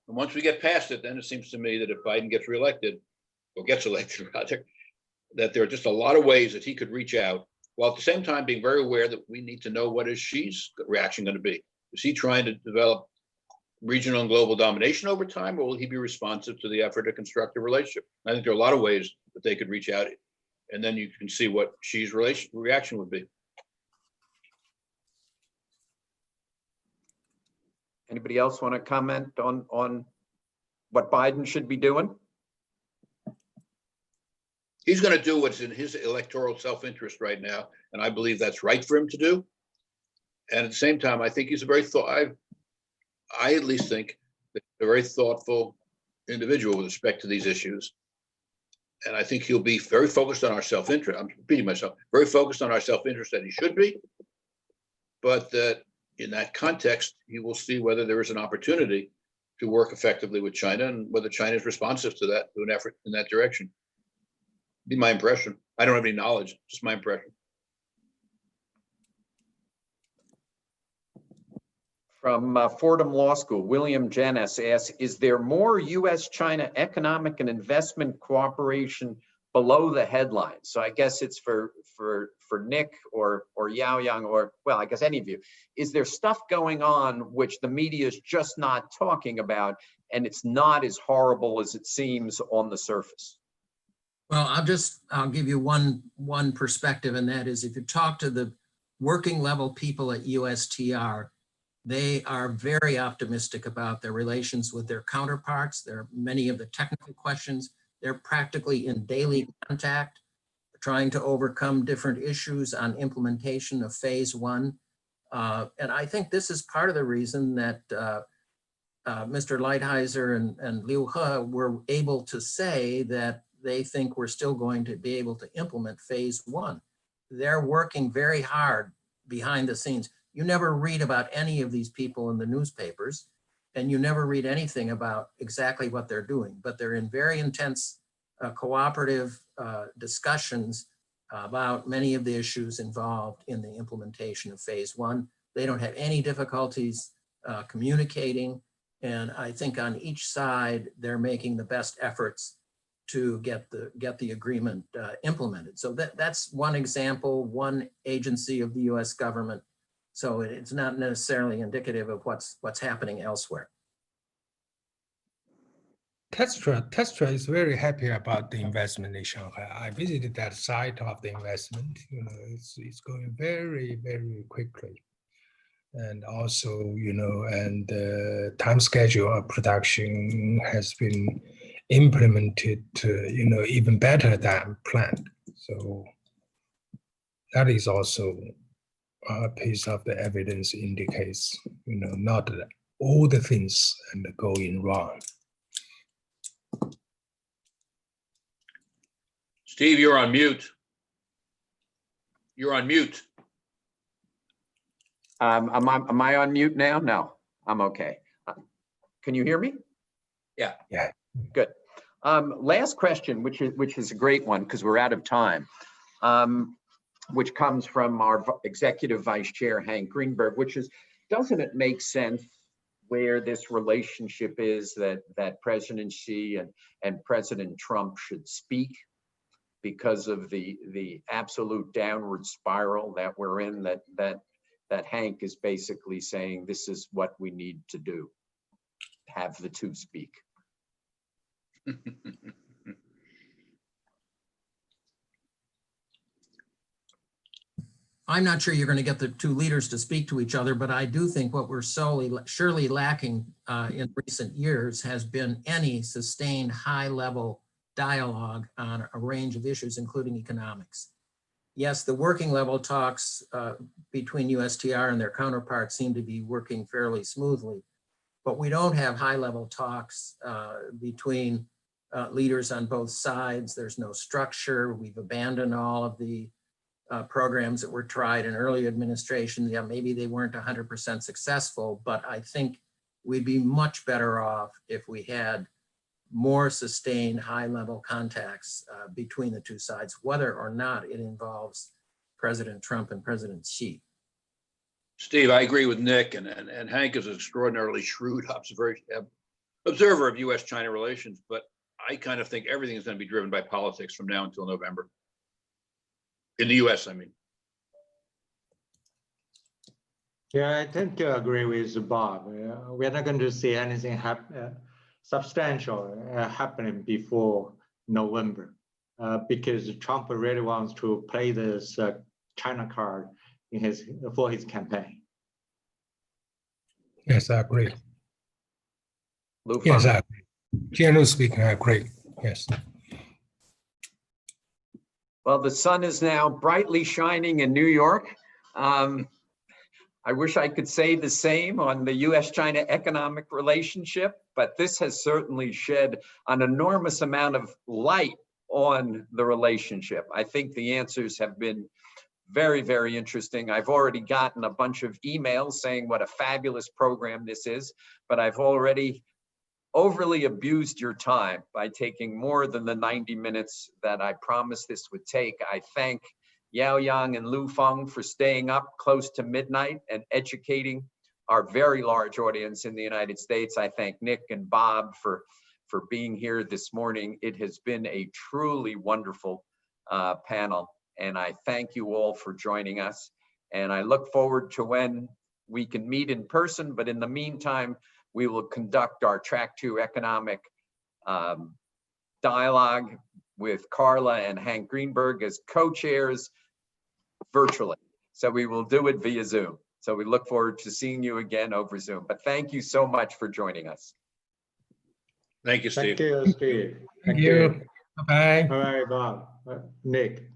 Speaker 2: And once we get past it, then it seems to me that if Biden gets reelected, or gets elected rather, that there are just a lot of ways that he could reach out, while at the same time being very aware that we need to know what is Xi's reaction going to be. Is he trying to develop regional and global domination over time, or will he be responsive to the effort to construct a relationship? I think there are a lot of ways that they could reach out, and then you can see what Xi's reaction would be.
Speaker 1: Anybody else want to comment on what Biden should be doing?
Speaker 2: He's going to do what's in his electoral self-interest right now, and I believe that's right for him to do. And at the same time, I think he's a very I at least think that a very thoughtful individual with respect to these issues. And I think he'll be very focused on our self-interest. I'm repeating myself, very focused on our self-interest, that he should be, but that in that context, he will see whether there is an opportunity to work effectively with China and whether China is responsive to that, to an effort in that direction. Be my impression. I don't have any knowledge, just my impression.
Speaker 1: From Fordham Law School, William Janis asks, is there more U.S. China economic and investment cooperation below the headlines? So I guess it's for Nick or Yao Yang, or, well, I guess any of you. Is there stuff going on which the media is just not talking about, and it's not as horrible as it seems on the surface?
Speaker 4: Well, I'll give you one perspective, and that is, if you talk to the working level people at USTR, they are very optimistic about their relations with their counterparts. There are many of the technical questions. They're practically in daily contact, trying to overcome different issues on implementation of phase one. And I think this is part of the reason that Mr. Lighthizer and Liu He were able to say that they think we're still going to be able to implement phase one. They're working very hard behind the scenes. You never read about any of these people in the newspapers, and you never read anything about exactly what they're doing, but they're in very intense cooperative discussions about many of the issues involved in the implementation of phase one. They don't have any difficulties communicating, and I think on each side, they're making the best efforts to get the agreement implemented. So that's one example, one agency of the US government. So it's not necessarily indicative of what's happening elsewhere.
Speaker 3: Tesla is very happy about the investment in Shanghai. I visited that site of the investment. You know, it's going very, very quickly. And also, you know, and the time schedule of production has been implemented, you know, even better than planned. So that is also a piece of the evidence indicates, you know, not that all the things and going wrong.
Speaker 2: Steve, you're on mute. You're on mute.
Speaker 1: Am I on mute now? No, I'm okay. Can you hear me?
Speaker 2: Yeah.
Speaker 3: Yeah.
Speaker 1: Good. Last question, which is a great one because we're out of time, which comes from our Executive Vice Chair, Hank Greenberg, which is, doesn't it make sense where this relationship is that President Xi and President Trump should speak because of the absolute downward spiral that we're in, that Hank is basically saying this is what we need to do, have the two speak.
Speaker 4: I'm not sure you're going to get the two leaders to speak to each other, but I do think what we're surely lacking in recent years has been any sustained high-level dialogue on a range of issues, including economics. Yes, the working level talks between USTR and their counterparts seem to be working fairly smoothly, but we don't have high-level talks between leaders on both sides. There's no structure. We've abandoned all of the programs that were tried in early administration. Yeah, maybe they weren't 100% successful, but I think we'd be much better off if we had more sustained high-level contacts between the two sides, whether or not it involves President Trump and President Xi.
Speaker 2: Steve, I agree with Nick, and Hank is an extraordinarily shrewd observer of U.S. China relations, but I kind of think everything is going to be driven by politics from now until November. In the U.S., I mean.
Speaker 5: Yeah, I tend to agree with Bob. We're not going to see anything substantial happening before November because Trump really wants to play this China card for his campaign.
Speaker 3: Yes, I agree.
Speaker 1: Lou
Speaker 3: Yes,
Speaker 1: Feng.
Speaker 3: I agree. Generally speaking, I agree. Yes.
Speaker 1: Well, the sun is now brightly shining in New York. I wish I could say the same on the U.S.-China economic relationship, but this has certainly shed an enormous amount of light on the relationship. I think the answers have been very, very interesting. I've already gotten a bunch of emails saying what a fabulous program this is, but I've already overly abused your time by taking more than the 90 minutes that I promised this would take. I thank Yao Yang and Lu Feng for staying up close to midnight and educating our very large audience in the United States. I thank Nick and Bob for being here this morning. It has been a truly wonderful panel, and I thank you all for joining us. And I look forward to when we can meet in person, but in the meantime, we will conduct our Track 2 economic dialogue with Carla and Hank Greenberg as co-chairs virtually. So we will do it via Zoom. So we look forward to seeing you again over Zoom. But thank you so much for joining us.
Speaker 2: Thank you, Steve.
Speaker 5: Thank you, Steve.
Speaker 3: Thank you. Bye-bye.
Speaker 5: All right, Bob, Nick.